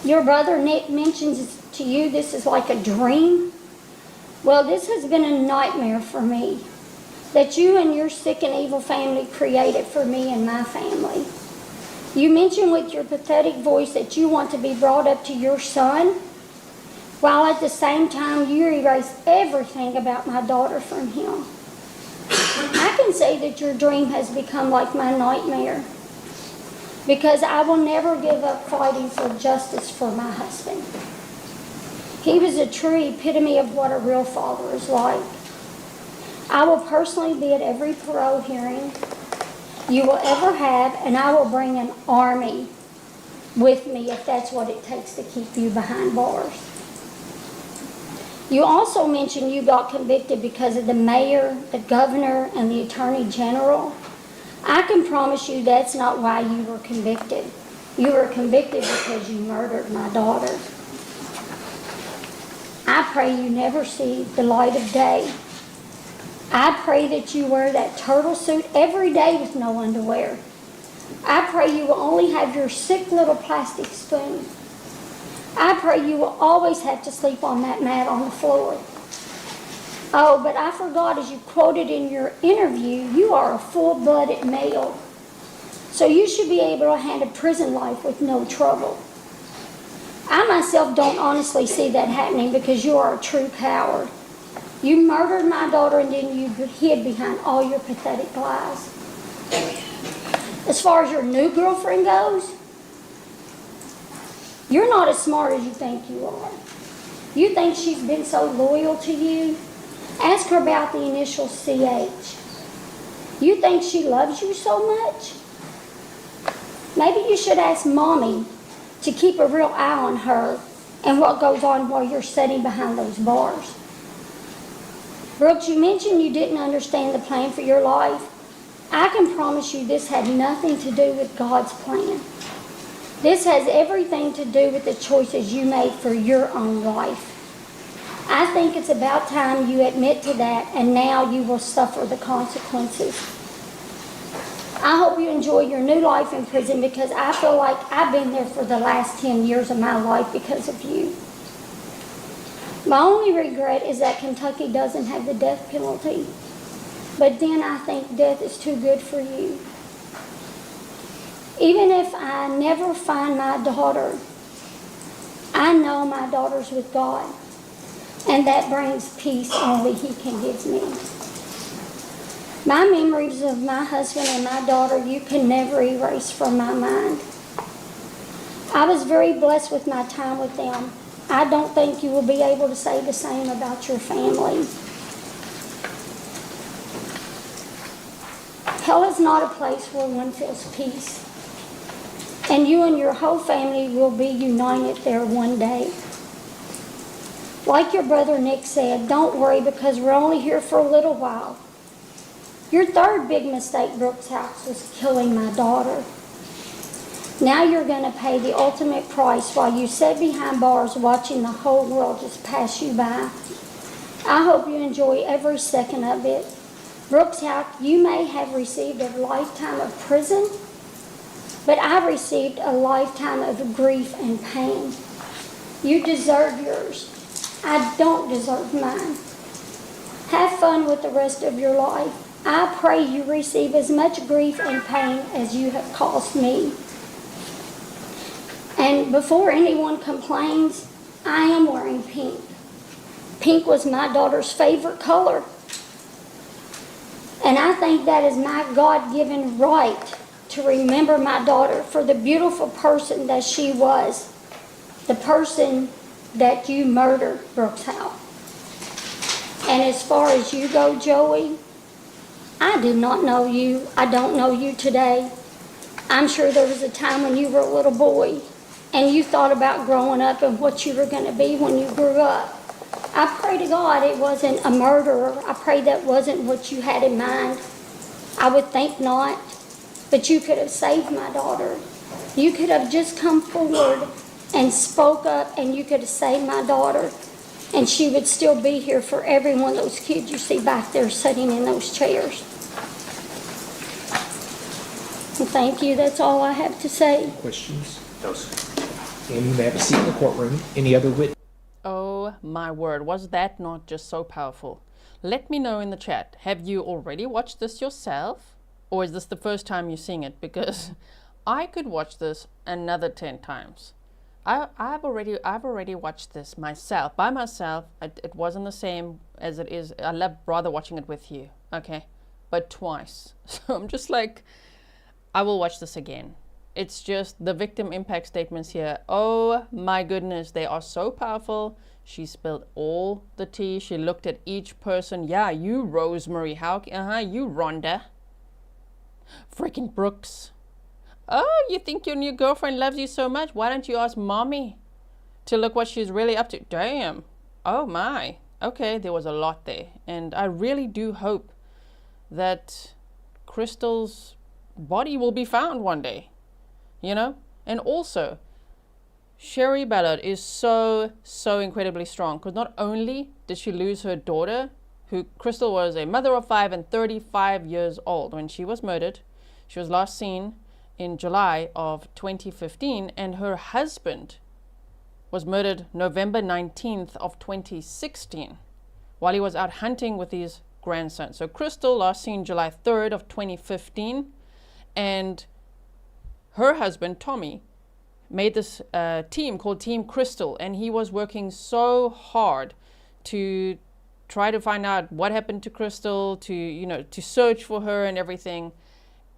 Your brother Nick mentions to you this is like a dream. Well, this has been a nightmare for me that you and your sick and evil family created for me and my family. You mentioned with your pathetic voice that you want to be brought up to your son, while at the same time you erase everything about my daughter from him. I can say that your dream has become like my nightmare, because I will never give up fighting for justice for my husband. He was a true epitome of what a real father is like. I will personally be at every parole hearing you will ever have, and I will bring an army with me if that's what it takes to keep you behind bars. You also mentioned you got convicted because of the mayor, the governor, and the attorney general. I can promise you that's not why you were convicted. You were convicted because you murdered my daughter. I pray you never see the light of day. I pray that you wear that turtle suit every day with no underwear. I pray you will only have your sick little plastic spoon. I pray you will always have to sleep on that mat on the floor. Oh, but I forgot, as you quoted in your interview, you are a full-blooded male. So you should be able to handle prison life with no trouble. I myself don't honestly see that happening because you are a true coward. You murdered my daughter and then you hid behind all your pathetic lies. As far as your new girlfriend goes, you're not as smart as you think you are. You think she's been so loyal to you? Ask her about the initial CH. You think she loves you so much? Maybe you should ask Mommy to keep a real eye on her and what goes on while you're sitting behind those bars. Brooks, you mentioned you didn't understand the plan for your life. I can promise you this had nothing to do with God's plan. This has everything to do with the choices you made for your own life. I think it's about time you admit to that, and now you will suffer the consequences. I hope you enjoy your new life in prison, because I feel like I've been there for the last 10 years of my life because of you. My only regret is that Kentucky doesn't have the death penalty. But then I think death is too good for you. Even if I never find my daughter, I know my daughter's with God. And that brings peace only He can give me. My memories of my husband and my daughter you can never erase from my mind. I was very blessed with my time with them. I don't think you will be able to say the same about your family. Hell is not a place where one feels peace. And you and your whole family will be united there one day. Like your brother Nick said, don't worry because we're only here for a little while. Your third big mistake, Brooks Houck, was killing my daughter. Now you're going to pay the ultimate price while you sit behind bars watching the whole world just pass you by. I hope you enjoy every second of it. Brooks Houck, you may have received a lifetime of prison, but I received a lifetime of grief and pain. You deserve yours. I don't deserve mine. Have fun with the rest of your life. I pray you receive as much grief and pain as you have caused me. And before anyone complains, I am wearing pink. Pink was my daughter's favorite color. And I think that is my God-given right to remember my daughter for the beautiful person that she was. The person that you murdered, Brooks Houck. And as far as you go, Joey, I did not know you. I don't know you today. I'm sure there was a time when you were a little boy and you thought about growing up and what you were going to be when you grew up. I pray to God it wasn't a murderer. I pray that wasn't what you had in mind. I would think not. But you could have saved my daughter. You could have just come forward and spoke up and you could have saved my daughter. And she would still be here for every one of those kids you see back there sitting in those chairs. And thank you. That's all I have to say. Questions? No, sir. And you may have a seat in the courtroom. Any other witness? Oh my word, was that not just so powerful? Let me know in the chat, have you already watched this yourself? Or is this the first time you're seeing it? Because I could watch this another 10 times. I've already watched this myself, by myself. It wasn't the same as it is. I love rather watching it with you, okay? But twice. So I'm just like, I will watch this again. It's just the victim impact statements here. Oh my goodness, they are so powerful. She spilled all the tea. She looked at each person. Yeah, you Rosemary Houck. You Rhonda. Freaking Brooks. Oh, you think your new girlfriend loves you so much? Why don't you ask mommy to look what she's really up to? Damn. Oh my. Okay, there was a lot there. And I really do hope that Crystal's body will be found one day. You know? And also, Sherry Ballard is so incredibly strong. Because not only did she lose her daughter, who Crystal was a mother of 5 and 35 years old when she was murdered. She was last seen in July of 2015, and her husband was murdered November 19th of 2016 while he was out hunting with his grandson. So Crystal last seen July 3rd of 2015, and her husband Tommy made this team called Team Crystal, and he was working so hard to try to find out what happened to Crystal, to search for her and everything,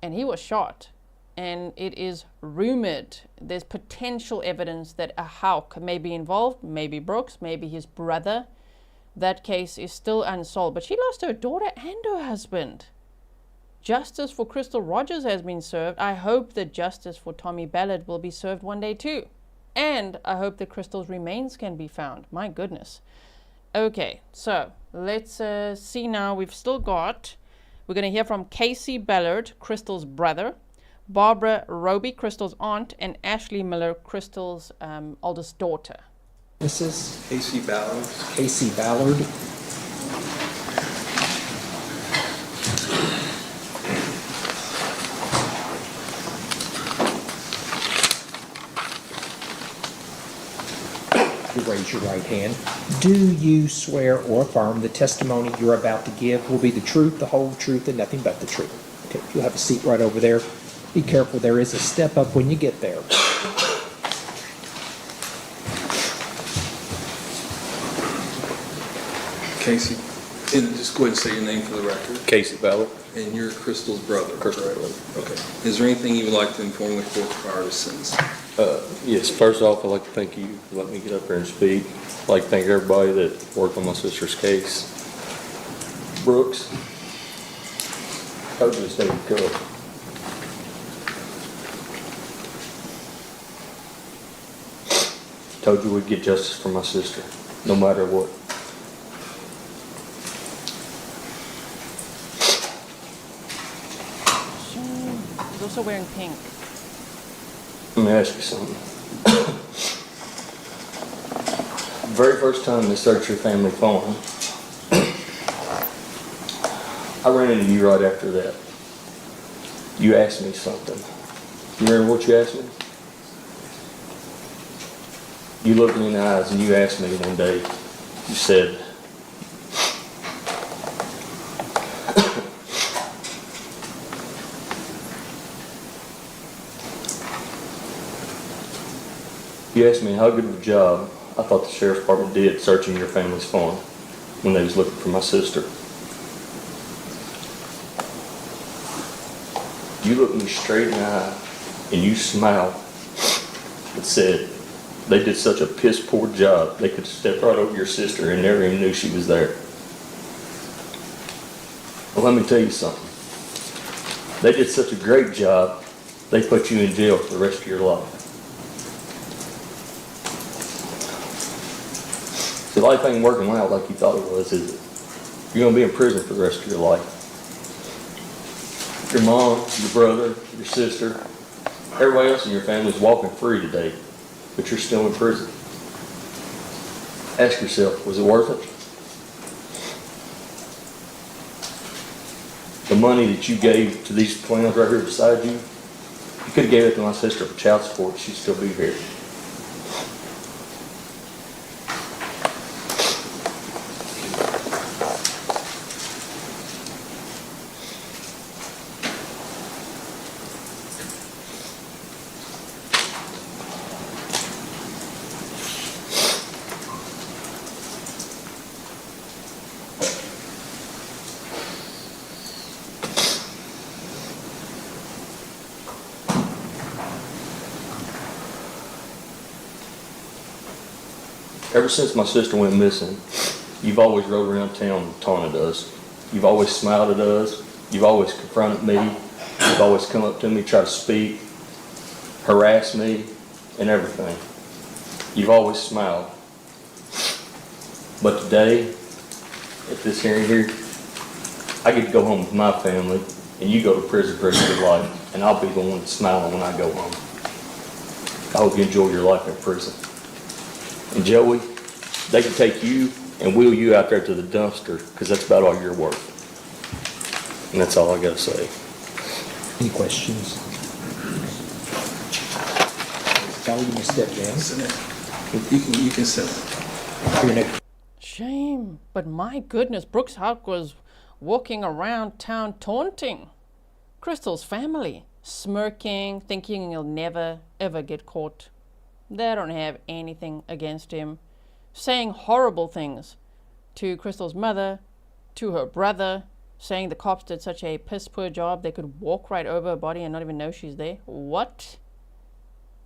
and he was shot. And it is rumored there's potential evidence that a Houck may be involved, maybe Brooks, maybe his brother. That case is still unsolved, but she lost her daughter and her husband. Justice for Crystal Rogers has been served. I hope that justice for Tommy Ballard will be served one day too. And I hope that Crystal's remains can be found. My goodness. Okay, so let's see now. We're going to hear from Casey Ballard, Crystal's brother, Barbara Roby, Crystal's aunt, and Ashley Miller, Crystal's oldest daughter. This is Casey Ballard. Casey Ballard. You raise your right hand. Do you swear or affirm the testimony you're about to give will be the truth, the whole truth, and nothing but the truth? Okay, you'll have a seat right over there. Be careful, there is a step up when you get there. Casey, and just go ahead and say your name for the record. Casey Ballard. And you're Crystal's brother? Crystal's correct? brother. Okay. Is there anything you would like to inform the court prior to sentencing? Yes, first off, I'd like to thank you for letting me get up here and speak. I'd like to thank everybody that worked on my sister's case. Brooks, told you to stay good. Told you we'd get justice for my sister, no matter what. He's also wearing pink. Let me ask you something. Very first time they searched your family phone, I ran into you right after that. You asked me something. You remember what you asked me? You looked me in the eyes and you asked me one day, you said, you asked me how good of a job I thought the sheriff's department did searching your family's phone when they was looking for my sister. You looked me straight in the eye and you smiled and said they did such a piss poor job they could step right over your sister and never even knew she was there. Well, let me tell you something. They did such a great job they put you in jail for the rest of your life. See, life ain't working out like you thought it was, is it? You're going to be in prison for the rest of your life. Your mom, your brother, your sister, everybody else in your family is walking free today, but you're still in prison. Ask yourself, was it worth it? The money that you gave to these clowns right here beside you, you could have gave it to my sister for child support, she'd still be here. Ever since my sister went missing, you've always rode around town and taunted us. You've always smiled at us. You've always confronted me. You've always come up to me, tried to speak, harass me, and everything. You've always smiled. But today, at this hearing here, I get to go home with my family, and you go to prison for the rest of your life, and I'll be the one smiling when I go home. I hope you enjoy your life in prison. And Joey, they can take you and wheel you out there to the dumpster because that's about all you're worth. And that's all I got to say. Any questions? Kelly, you can step down. You can sit. Your next. Shame. But my goodness, Brooks Houck was walking around town taunting Crystal's family, smirking, thinking he'll never, ever get caught. They don't have anything against him, saying horrible things to Crystal's mother, to her brother, saying the cops did such a piss poor job they could walk right over her body and not even know she's there. What?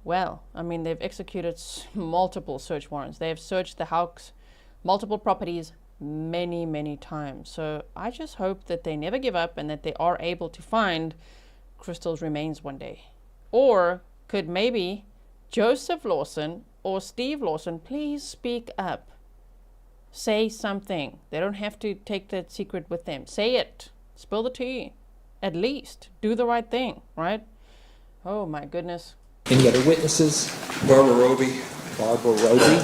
Well, I mean, they've executed multiple search warrants. They have searched the Houcks, multiple properties, many, many times. So I just hope that they never give up and that they are able to find Crystal's remains one day. Or could maybe Joseph Lawson or Steve Lawson please speak up? Say something. They don't have to take that secret with them. Say it. Spill the tea. At least do the right thing, right? Oh my goodness. Any other witnesses? Barbara Roby. Barbara Roby.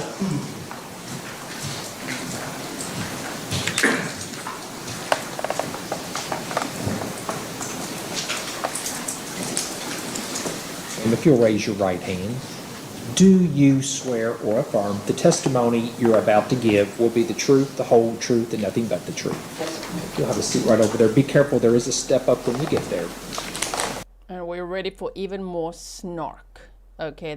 And if you'll raise your right hand, do you swear or affirm the testimony you're about to give will be the truth, the whole truth, and nothing but the truth? You'll have a seat right over there. Be careful, there is a step up when you get there. And we're ready for even more snark. Okay,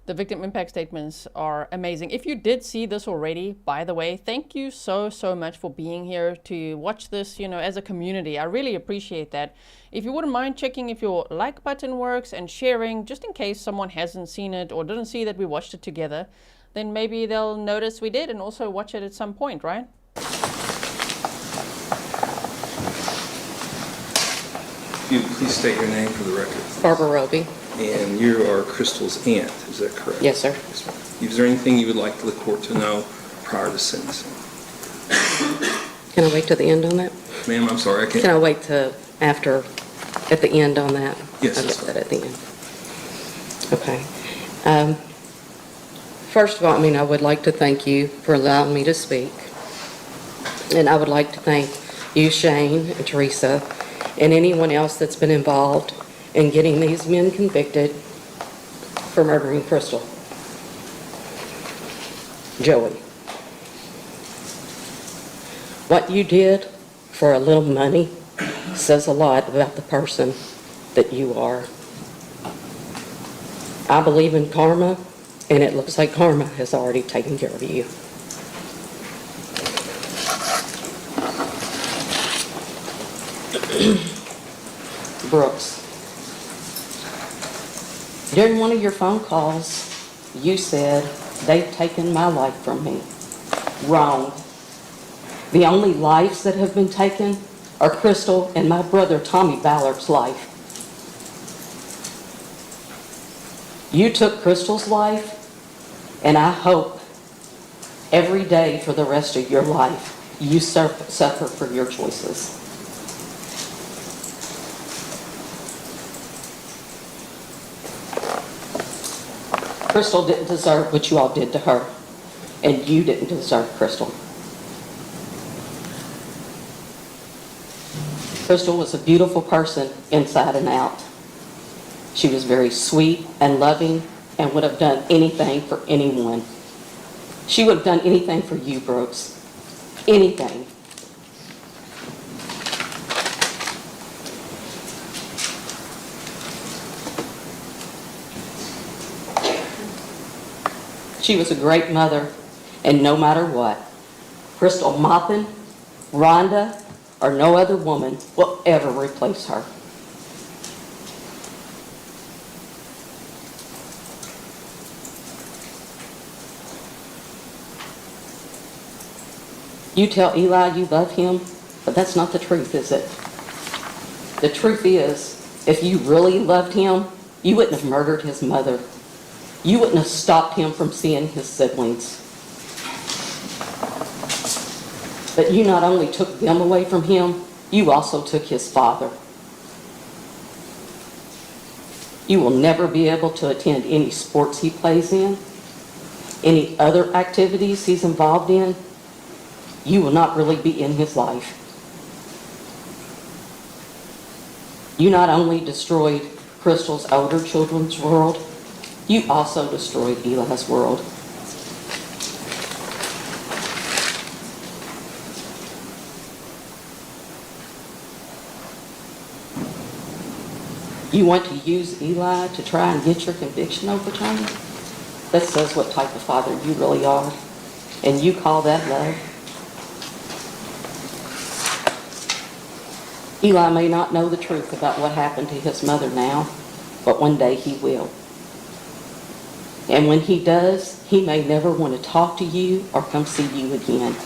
The victim impact statements are amazing. If you did see this already, by the way, thank you so much for being here to watch this, as a community. I really appreciate that. If you wouldn't mind checking if your like button works and sharing, just in case someone hasn't seen it or didn't see that we watched it together, then maybe they'll notice we did and also watch it at some point, right? If you please state your name for the record. Barbara Roby. And you are Crystal's aunt, is that correct? Yes, sir. Yes, ma'am. Is there anything you would like the court to know prior to sentencing? Can I wait till the end on that? Ma'am, I'm sorry, I can't. Can I wait till after, at the end on that? Yes, I'll that's get that at the end. Okay. First of all, I would like to thank you for allowing me to speak. And I would like to thank you, Shane and Teresa, and anyone else that's been involved in getting these men convicted for murdering Crystal. Joey, what you did for a little money says a lot about the person that you are. I believe in karma, and it looks like karma has already taken care of you. Brooks, during one of your phone calls, you said, they've taken my life from me. Wrong. The only lives that have been taken are Crystal and my brother Tommy Ballard's life. You took Crystal's life, and I hope every day for the rest of your life you suffer for your choices. Crystal didn't deserve what you all did to her, and you didn't deserve Crystal. Crystal was a beautiful person inside and out. She was very sweet and loving and would have done anything for anyone. She would have done anything for you, Brooks. Anything. She was a great mother, and no matter what, Crystal Maupin, Rhonda, or no other woman will ever replace her. You tell Eli you love him, but that's not the truth, is it? The truth is, if you really loved him, you wouldn't have murdered his mother. You wouldn't have stopped him from seeing his siblings. But you not only took them away from him, you also took his father. You will never be able to attend any sports he plays in, any other activities he's involved in. You will not really be in his life. You not only destroyed Crystal's older children's world, you also destroyed Eli's world. You want to use Eli to try and get your conviction overturned? That says what type of father you really are. And you call that love? Eli may not know the truth about what happened to his mother now, but one day he will. And when he does, he may never want to talk to you or come see you again.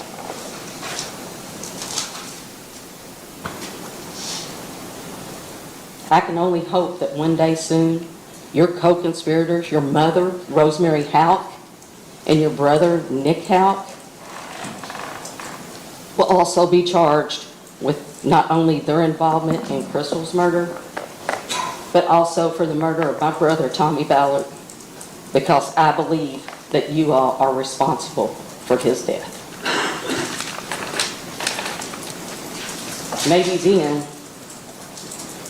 I can only hope that one day soon, your co-conspirators, your mother, Rosemary Houck, and your brother, Nick Houck, will also be charged with not only their involvement in Crystal's murder, but also for the murder of my brother, Tommy Ballard, because I believe that you all are responsible for his death. Maybe then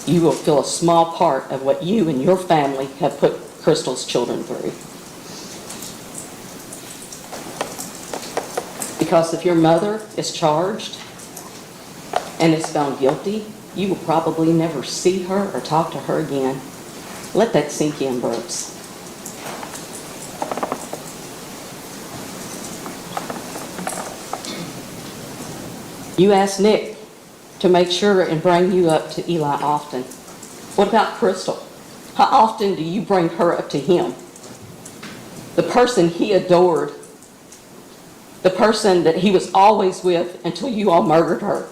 you will feel a small part of what you and your family have put Crystal's children through. Because if your mother is charged and is found guilty, you will probably never see her or talk to her again. Let that sink in, Brooks. You asked Nick to make sure and bring you up to Eli often. What about Crystal? How often do you bring her up to him? The person he adored, the person that he was always with until you all murdered her.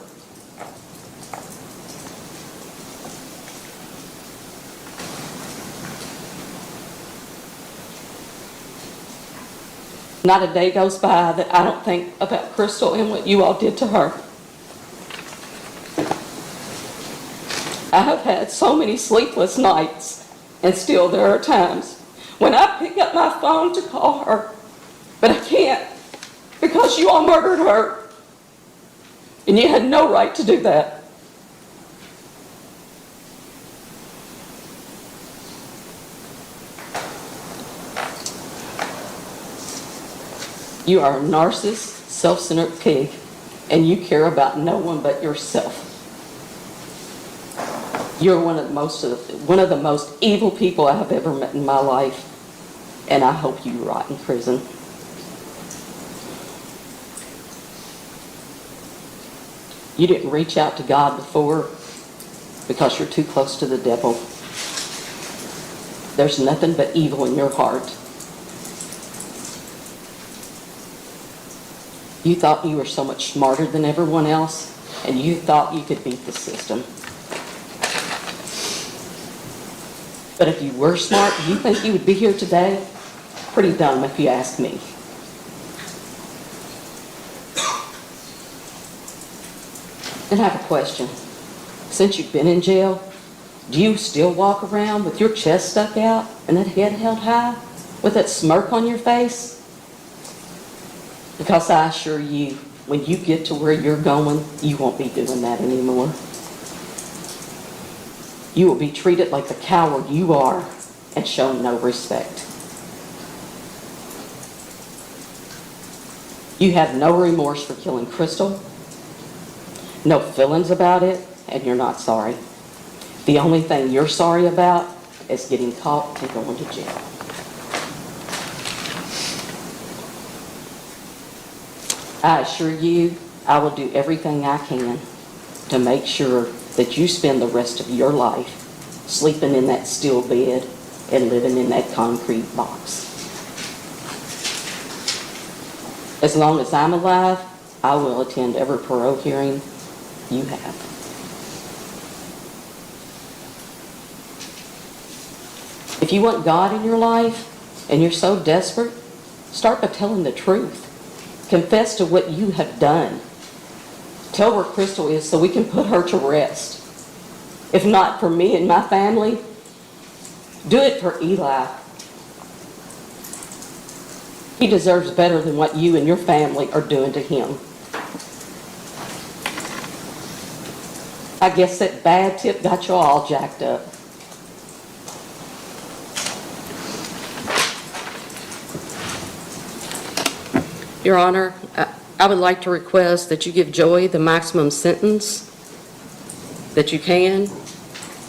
Not a day goes by that I don't think about Crystal and what you all did to her. I have had so many sleepless nights, and still there are times when I pick up my phone to call her, but I can't because you all murdered her, and you had no right to do that. You are a narcissist, self-centered pig, and you care about no one but yourself. You're one of the most evil people I have ever met in my life, and I hope you rot in prison. You didn't reach out to God before because you're too close to the devil. There's nothing but evil in your heart. You thought you were so much smarter than everyone else, and you thought you could beat the system. But if you were smart, do you think you would be here today? Pretty dumb if you ask me. And I have a question. Since you've been in jail, do you still walk around with your chest stuck out and that head held high with that smirk on your face? Because I assure you, when you get to where you're going, you won't be doing that anymore. You will be treated like the coward you are and shown no respect. You have no remorse for killing Crystal, no feelings about it, and you're not sorry. The only thing you're sorry about is getting caught and going to jail. I assure you, I will do everything I can to make sure that you spend the rest of your life sleeping in that steel bed and living in that concrete box. As long as I'm alive, I will attend every parole hearing you have. If you want God in your life and you're so desperate, start by telling the truth. Confess to what you have done. Tell where Crystal is so we can put her to rest. If not for me and my family, do it for Eli. He deserves better than what you and your family are doing to him. I guess that bad tip got you all jacked up. Your Honor, I would like to request that you give Joey the maximum sentence that you can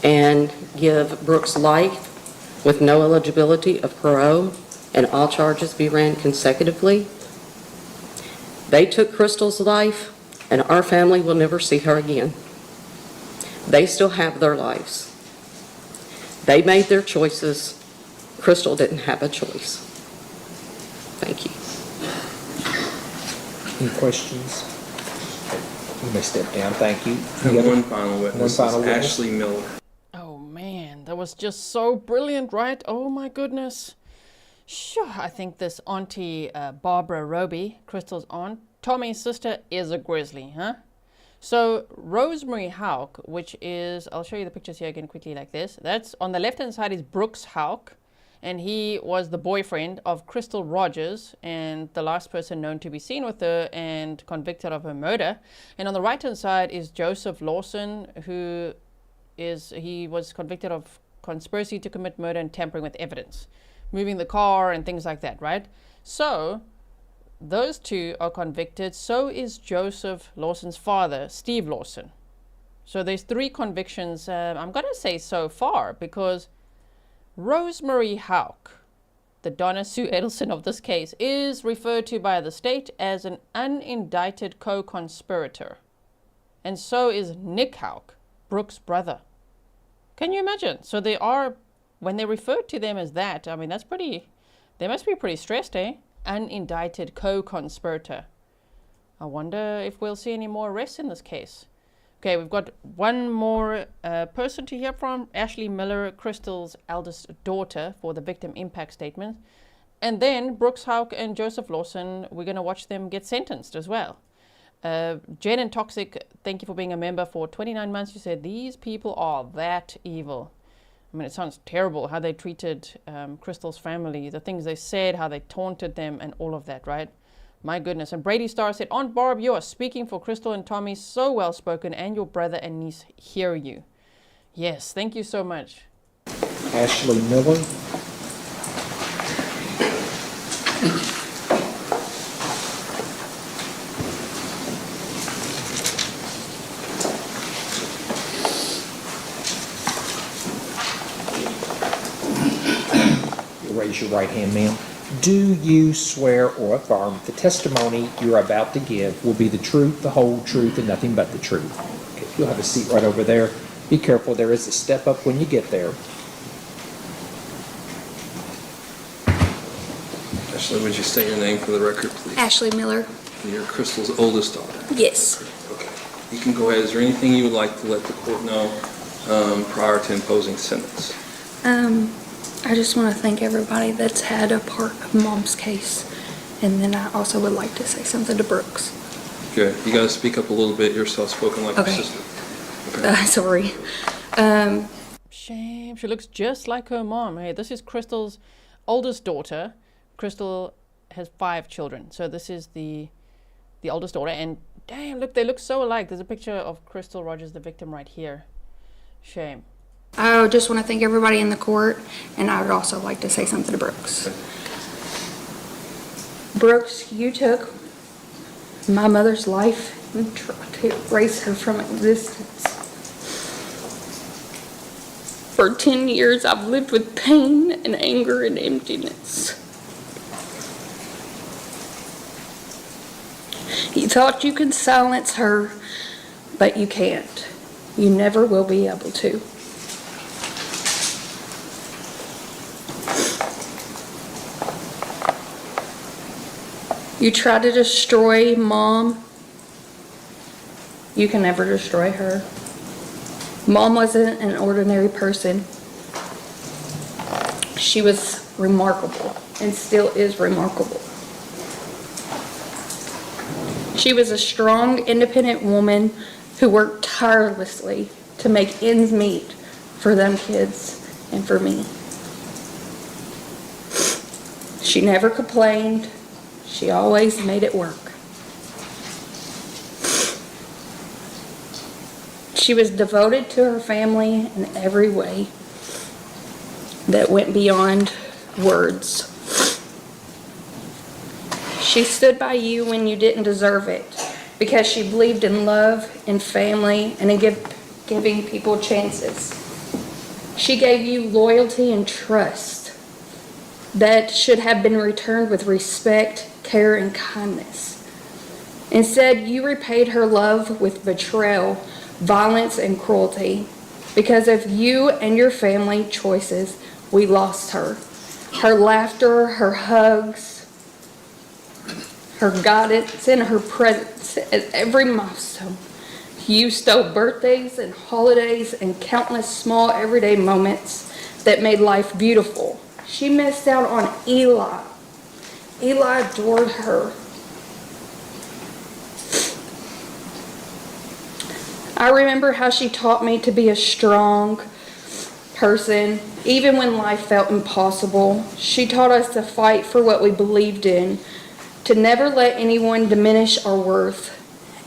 and give Brooks life with no eligibility of parole and all charges be ran consecutively. They took Crystal's life and our family will never see her again. They still have their lives. They made their choices. Crystal didn't have a choice. Thank you. Any questions? You may step down. Thank you. And one final witness, One final witness. Ashley Miller. Oh man, that was just so brilliant, right? Oh my goodness. Sure, I think this Auntie Barbara Roby, Crystal's aunt, Tommy's sister, is a grizzly, huh? So Rosemary Houck, which is, I'll show you the pictures here again quickly like this. That's on the left-hand side is Brooks Houck, and he was the boyfriend of Crystal Rogers and the last person known to be seen with her and convicted of her murder. And on the right-hand side is Joseph Lawson, he was convicted of conspiracy to commit murder and tampering with evidence, moving the car and things like that, right? So those two are convicted. So is Joseph Lawson's father, Steve Lawson. So there's 3 convictions, I'm going to say so far, because Rosemary Houck, the Donna Sue Edelson of this case, is referred to by the state as an unindicted co-conspirator. and so is Nick Houck, Brooks' brother. Can you imagine? So they are, when they refer to them as that, I mean, that's pretty, they must be pretty stressed, eh? Unindicted co-conspirator. I wonder if we'll see any more arrests in this case. Okay, we've got one more person to hear from, Ashley Miller, Crystal's eldest daughter, for the victim impact statement. And then Brooks Houck and Joseph Lawson, we're going to watch them get sentenced as well. Jen and Toxic, thank you for being a member for 29 months. You said, these people are that evil. I mean, it sounds terrible how they treated Crystal's family, the things they said, how they taunted them, and all of that, right? My goodness. And Brady Starr said, Aunt Barb, you are speaking for Crystal and Tommy, so well spoken, and your brother and niece hear you. Yes, thank you so much. Ashley Miller. Raise your right hand, ma'am. Do you swear or affirm the testimony you're about to give will be the truth, the whole truth, and nothing but the truth? Okay, you'll have a seat right over there. Be careful, there is a step up when you get there. Ashley, would you state your name for the record, please? Ashley Miller. And you're Crystal's oldest daughter. Yes. Okay. You can go ahead. Is there anything you would like to let the court know prior to imposing sentence? I just want to thank everybody that's had a part of Mom's case. And then I also would like to say something to Brooks. Good. You got to speak up a little bit. You're soft-spoken like your sister. Okay. Sorry. Shame. She looks just like her mom. Hey, this is Crystal's oldest daughter. Crystal has 5 children. So this is the oldest daughter. And damn, look, they look so alike. There's a picture of Crystal Rogers, the victim, right here. Shame. I just want to thank everybody in the court, and I would also like to say something to Brooks. Brooks, you took my mother's life and tried to erase her from existence. For 10 years, I've lived with pain and anger and emptiness. You thought you could silence her, but you can't. You never will be able to. You try to destroy Mom. You can never destroy her. Mom wasn't an ordinary person. She was remarkable and still is remarkable. She was a strong, independent woman who worked tirelessly to make ends meet for them kids and for me. She never complained. She always made it work. She was devoted to her family in every way that went beyond words. She stood by you when you didn't deserve it because she believed in love and family and in giving people chances. She gave you loyalty and trust that should have been returned with respect, care, and kindness. Instead, you repaid her love with betrayal, violence, and cruelty. Because of you and your family choices, we lost her. Her laughter, her hugs, her guidance, and her presence at every milestone. You stole birthdays and holidays and countless small everyday moments that made life beautiful. She missed out on Eli. Eli adored her. I remember how she taught me to be a strong person, even when life felt impossible. She taught us to fight for what we believed in, to never let anyone diminish our worth,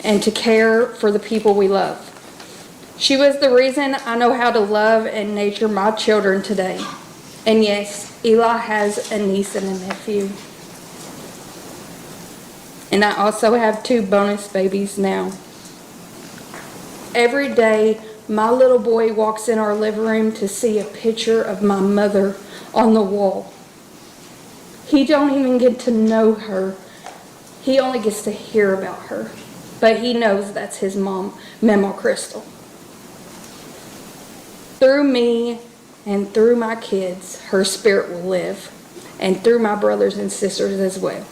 and to care for the people we love. She was the reason I know how to love and nurture my children today. And yes, Eli has a niece and a nephew. And I also have 2 bonus babies now. Every day, my little boy walks in our living room to see a picture of my mother on the wall. He don't even get to know her. He only gets to hear about her. but he knows that's his mom, Memo Crystal. Through me and through my kids, her spirit will live, and through my brothers and sisters as well.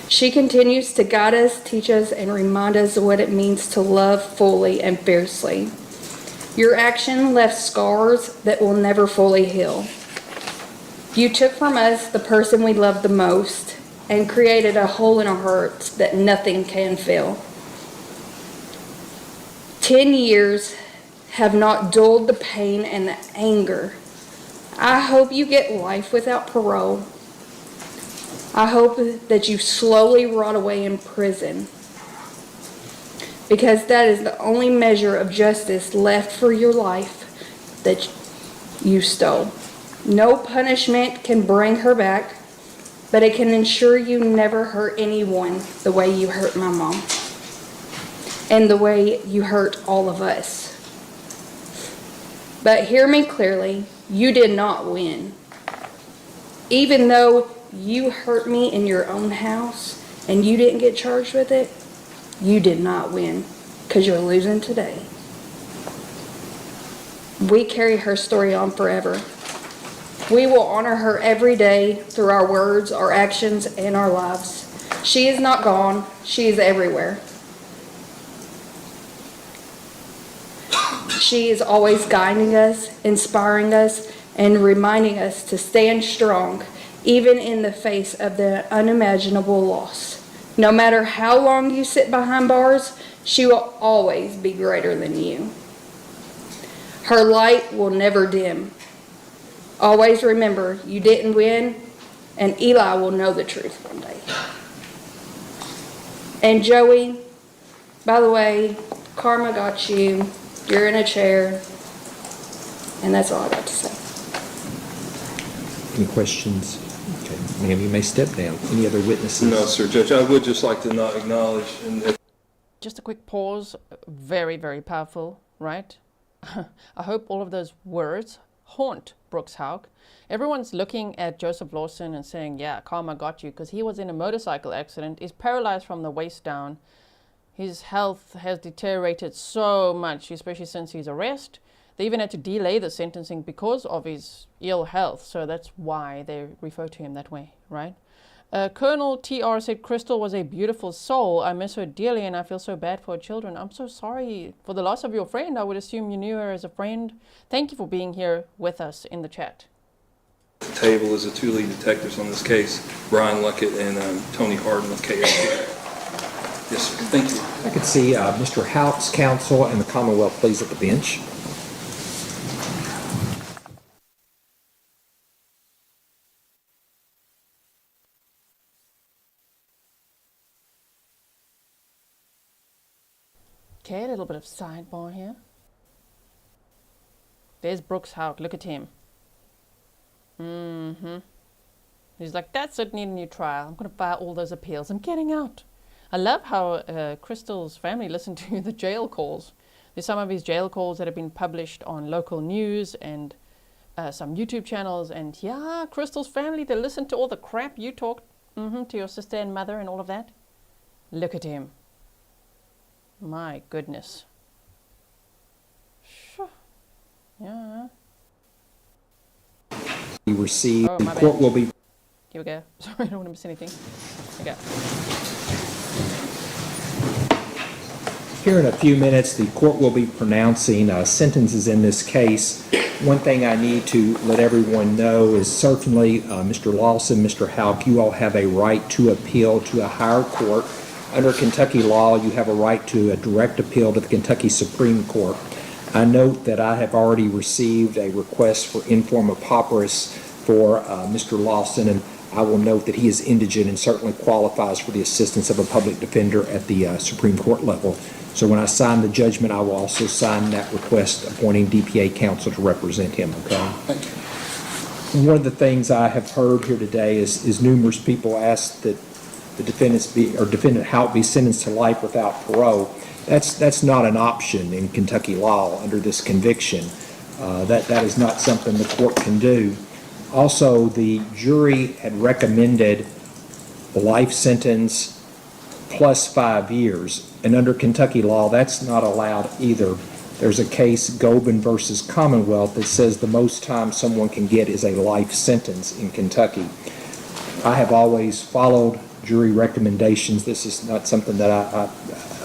She continues to guide us, teach us, and remind us of what it means to love fully and fiercely. Your action left scars that will never fully heal. You took from us the person we loved the most and created a hole in our hearts that nothing can fill. 10 years have not dulled the pain and the anger. I hope you get life without parole. I hope that you slowly rot away in prison, because that is the only measure of justice left for your life that you stole. No punishment can bring her back, but it can ensure you never hurt anyone the way you hurt my mom and the way you hurt all of us. But hear me clearly, you did not win. Even though you hurt me in your own house and you didn't get charged with it, you did not win, because you're losing today. We carry her story on forever. We will honor her every day through our words, our actions, and our lives. She is not gone. She is everywhere. She is always guiding us, inspiring us, and reminding us to stand strong, even in the face of the unimaginable loss. No matter how long you sit behind bars, she will always be greater than you. Her light will never dim. Always remember, you didn't win, and Eli will know the truth one day. And Joey, by the way, karma got you. You're in a chair. And that's all I got to say. Any questions? Okay, ma'am, you may step down. Any other witnesses? No, sir, Judge. I would just like to not acknowledge. Just a quick pause. Very, very powerful, right? I hope all of those words haunt Brooks Houck. Everyone's looking at Joseph Lawson and saying, yeah, karma got you, because he was in a motorcycle accident, is paralyzed from the waist down. His health has deteriorated so much, especially since his arrest. They even had to delay the sentencing because of his ill health, so that's why they refer to him that way, right? Colonel TR said, Crystal was a beautiful soul. I miss her dearly and I feel so bad for her children. I'm so sorry for the loss of your friend. I would assume you knew her as a friend. Thank you for being here with us in the chat. The table is the two lead detectives on this case, Brian Luckett and Tony Harden with KSP. Yes, sir. Thank you. I could see Mr. Houck's counsel and the Commonwealth please at the bench. Okay, a little bit of sidebar here. There's Brooks Houck. Look at him. He's like, that's it, need a new trial. I'm going to file all those appeals. I'm getting out. I love how Crystal's family listened to the jail calls. There's some of his jail calls that have been published on local news and some YouTube channels. And yeah, Crystal's family, they listen to all the crap you talked to your sister and mother and all of that. Look at him. My goodness. Sure. Yeah. We received, Oh, the my court bad. will be... Here we go. Sorry, I don't want to miss anything. Okay. Here in a few minutes, the court will be pronouncing sentences in this case. One thing I need to let everyone know is certainly Mr. Lawson, Mr. Houck, you all have a right to appeal to a higher court. Under Kentucky law, you have a right to a direct appeal to the Kentucky Supreme Court. I note that I have already received a request for informa pauperis for Mr. Lawson, and I will note that he is indigent and certainly qualifies for the assistance of a public defender at the Supreme Court level. So when I sign the judgment, I will also sign that request appointing DPA counsel to represent him, okay? Thank you. One of the things I have heard here today is numerous people ask that the defendant Houck be sentenced to life without parole. That's not an option in Kentucky law under this conviction. That is not something the court can do. Also, the jury had recommended the life sentence plus 5 years. And under Kentucky law, that's not allowed either. There's a case, Gobin versus Commonwealth, that says the most time someone can get is a life sentence in Kentucky. I have always followed jury recommendations. This is not something that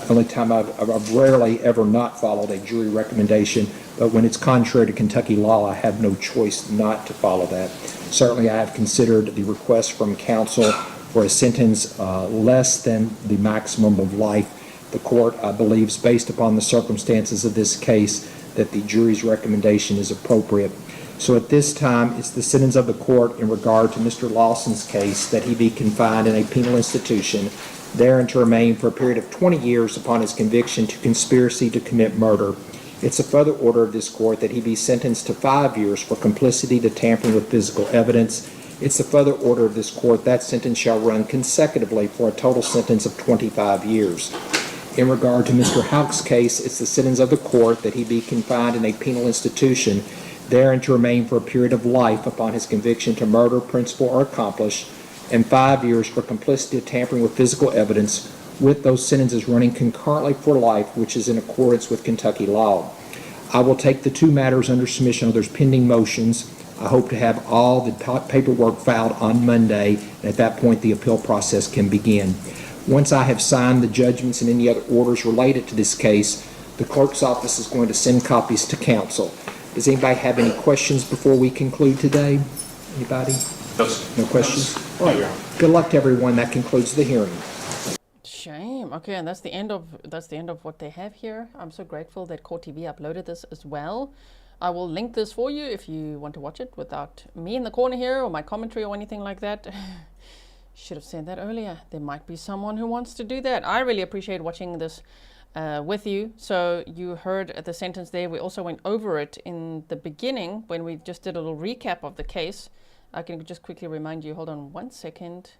only time I've rarely ever not followed a jury recommendation, but when it's contrary to Kentucky law, I have no choice not to follow that. Certainly, I have considered the request from counsel for a sentence less than the maximum of life. The court believes, based upon the circumstances of this case, that the jury's recommendation is appropriate. So at this time, it's the sentence of the court in regard to Mr. Lawson's case that he be confined in a penal institution, therein to remain for a period of 20 years upon his conviction to conspiracy to commit murder. It's a further order of this court that he be sentenced to 5 years for complicity to tampering with physical evidence. It's a further order of this court that sentence shall run consecutively for a total sentence of 25 years. In regard to Mr. Houck's case, it's the sentence of the court that he be confined in a penal institution, therein to remain for a period of life upon his conviction to murder, principal, or accomplice, and 5 years for complicity of tampering with physical evidence, with those sentences running concurrently for life, which is in accordance with Kentucky law. I will take the two matters under submission. There's pending motions. I hope to have all the paperwork filed on Monday, and at that point the appeal process can begin. Once I have signed the judgments and any other orders related to this case, the clerk's office is going to send copies to counsel. Does anybody have any questions before we conclude today? Anybody? No questions? All right. Good luck to everyone. That concludes the hearing. Shame. Okay, and that's the end of what they have here. I'm so grateful that Court TV uploaded this as well. I will link this for you if you want to watch it without me in the corner here or my commentary or anything like that. Should have said that earlier. There might be someone who wants to do that. I really appreciate watching this with you. So you heard the sentence there. We also went over it in the beginning when we just did a little recap of the case. I can just quickly remind you. Hold on 1 second.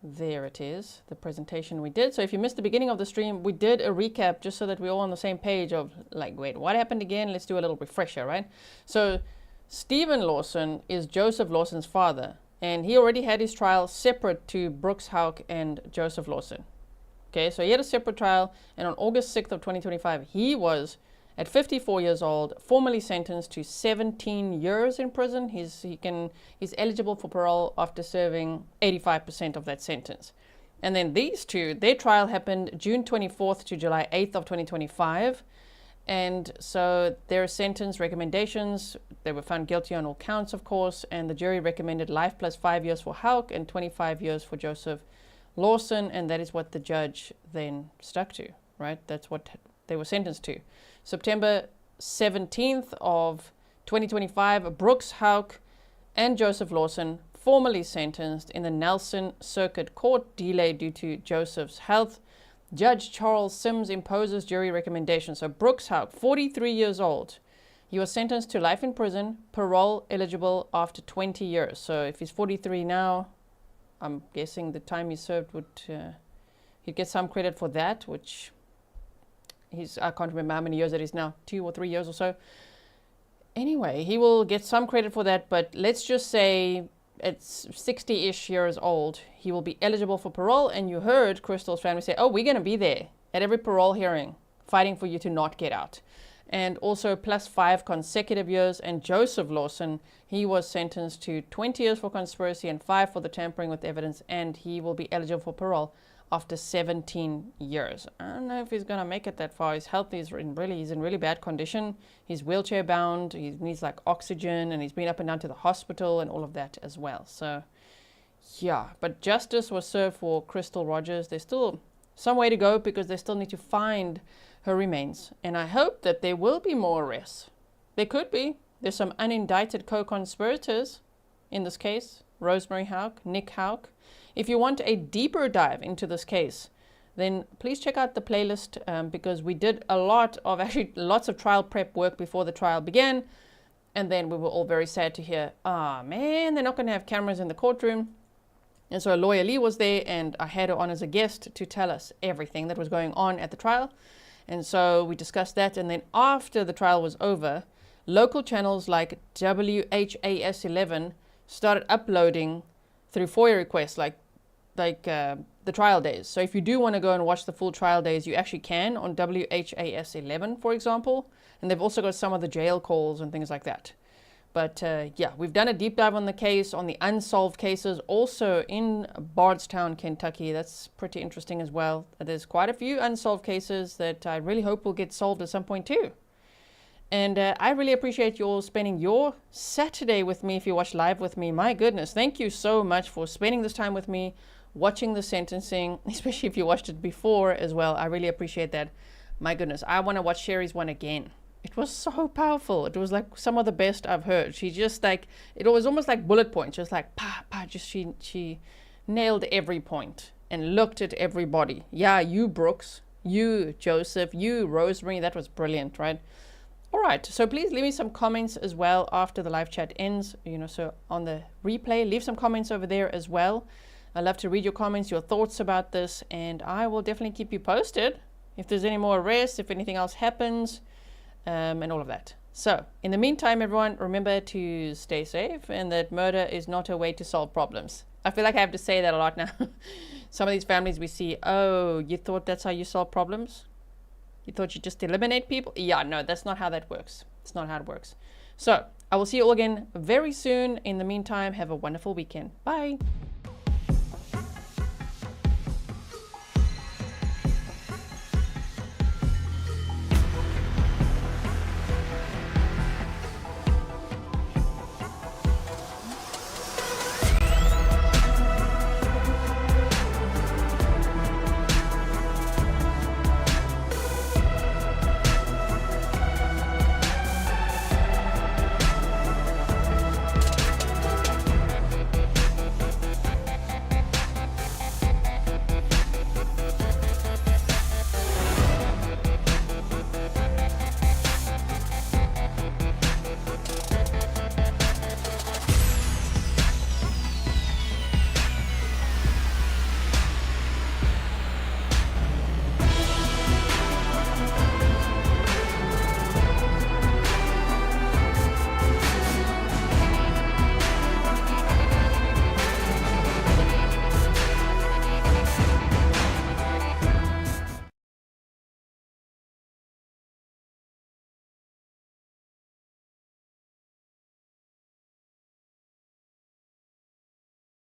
There it is, the presentation we did. So if you missed the beginning of the stream, we did a recap just so that we're all on the same page of like, wait, what happened again? Let's do a little refresher, right? So Stephen Lawson is Joseph Lawson's father. And he already had his trial separate to Brooks Houck and Joseph Lawson. Okay, so he had a separate trial, and on August 6th of 2025, he was, at 54 years old, formally sentenced to 17 years in prison. He's eligible for parole after serving 85% of that sentence. And then these two, their trial happened June 24th to July 8th of 2025. And so their sentence recommendations, they were found guilty on all counts, of course, and the jury recommended life plus 5 years for Houck and 25 years for Joseph Lawson, and that is what the judge then stuck to, right? That's what they were sentenced to. September 17th of 2025, Brooks Houck and Joseph Lawson formally sentenced in the Nelson Circuit Court, delayed due to Joseph's health. Judge Charles Sims imposes jury recommendation. So Brooks Houck, 43 years old, he was sentenced to life in prison, parole eligible after 20 years. So if he's 43 now, I'm guessing the time he served would, he'd get some credit for that, which I can't remember how many years it is now, 2 or 3 years or so. Anyway, he will get some credit for that, but let's just say it's 60-ish years old. He will be eligible for parole, and you heard Crystal's family say, oh, we're going to be there at every parole hearing, fighting for you to not get out. And also plus 5 consecutive years. And Joseph Lawson, he was sentenced to 20 years for conspiracy and 5 for the tampering with evidence, and he will be eligible for parole after 17 years. I don't know if he's going to make it that far. His health is he's in really bad condition. He's wheelchair bound. He needs like oxygen, and he's been up and down to the hospital and all of that as well. So yeah, but justice was served for Crystal Rogers. There's still some way to go because they still need to find her remains. And I hope that there will be more arrests. There could be. There's some unindicted co-conspirators in this case. Rosemary Houck, Nick Houck. If you want a deeper dive into this case, then please check out the playlist because we did lots of trial prep work before the trial began. And then we were all very sad to hear, man, they're not going to have cameras in the courtroom. And so Lawyer Lee was there, and I had her on as a guest to tell us everything that was going on at the trial. And so we discussed that. And then after the trial was over, local channels like WHAS 11 started uploading through FOIA requests, like like the trial days. So if you do want to go and watch the full trial days, you actually can on WHAS 11, for example. And they've also got some of the jail calls and things like that. But yeah, we've done a deep dive on the case, on the unsolved cases, also in Bardstown, Kentucky. That's pretty interesting as well. There's quite a few unsolved cases that I really hope will get solved at some point too. And I really appreciate you all spending your Saturday with me if you watch live with me. My goodness, thank you so much for spending this time with me, watching the sentencing, especially if you watched it before as well. I really appreciate that. My goodness, I want to watch Sherry's one again. It was so powerful. It was like some of the best I've heard. She just like, it was almost like bullet points, just like, pa, pa, just she nailed every point and looked at everybody. Yeah, you Brooks, you Joseph, you Rosemary, that was brilliant, right? All right, so please leave me some comments as well after the live chat ends, so on the replay, leave some comments over there as well. I love to read your comments, your thoughts about this, and I will definitely keep you posted if there's any more arrests, if anything else happens, and all of that. So, in the meantime, everyone, remember to stay safe and that murder is not a way to solve problems. I feel like I have to say that a lot now. Some of these families we see, oh, you thought that's how you solve problems? You thought you just eliminate people? Yeah, no, that's not how that works. It's not how it works. So, I will see you all again very soon. In the meantime, have a wonderful weekend. Bye.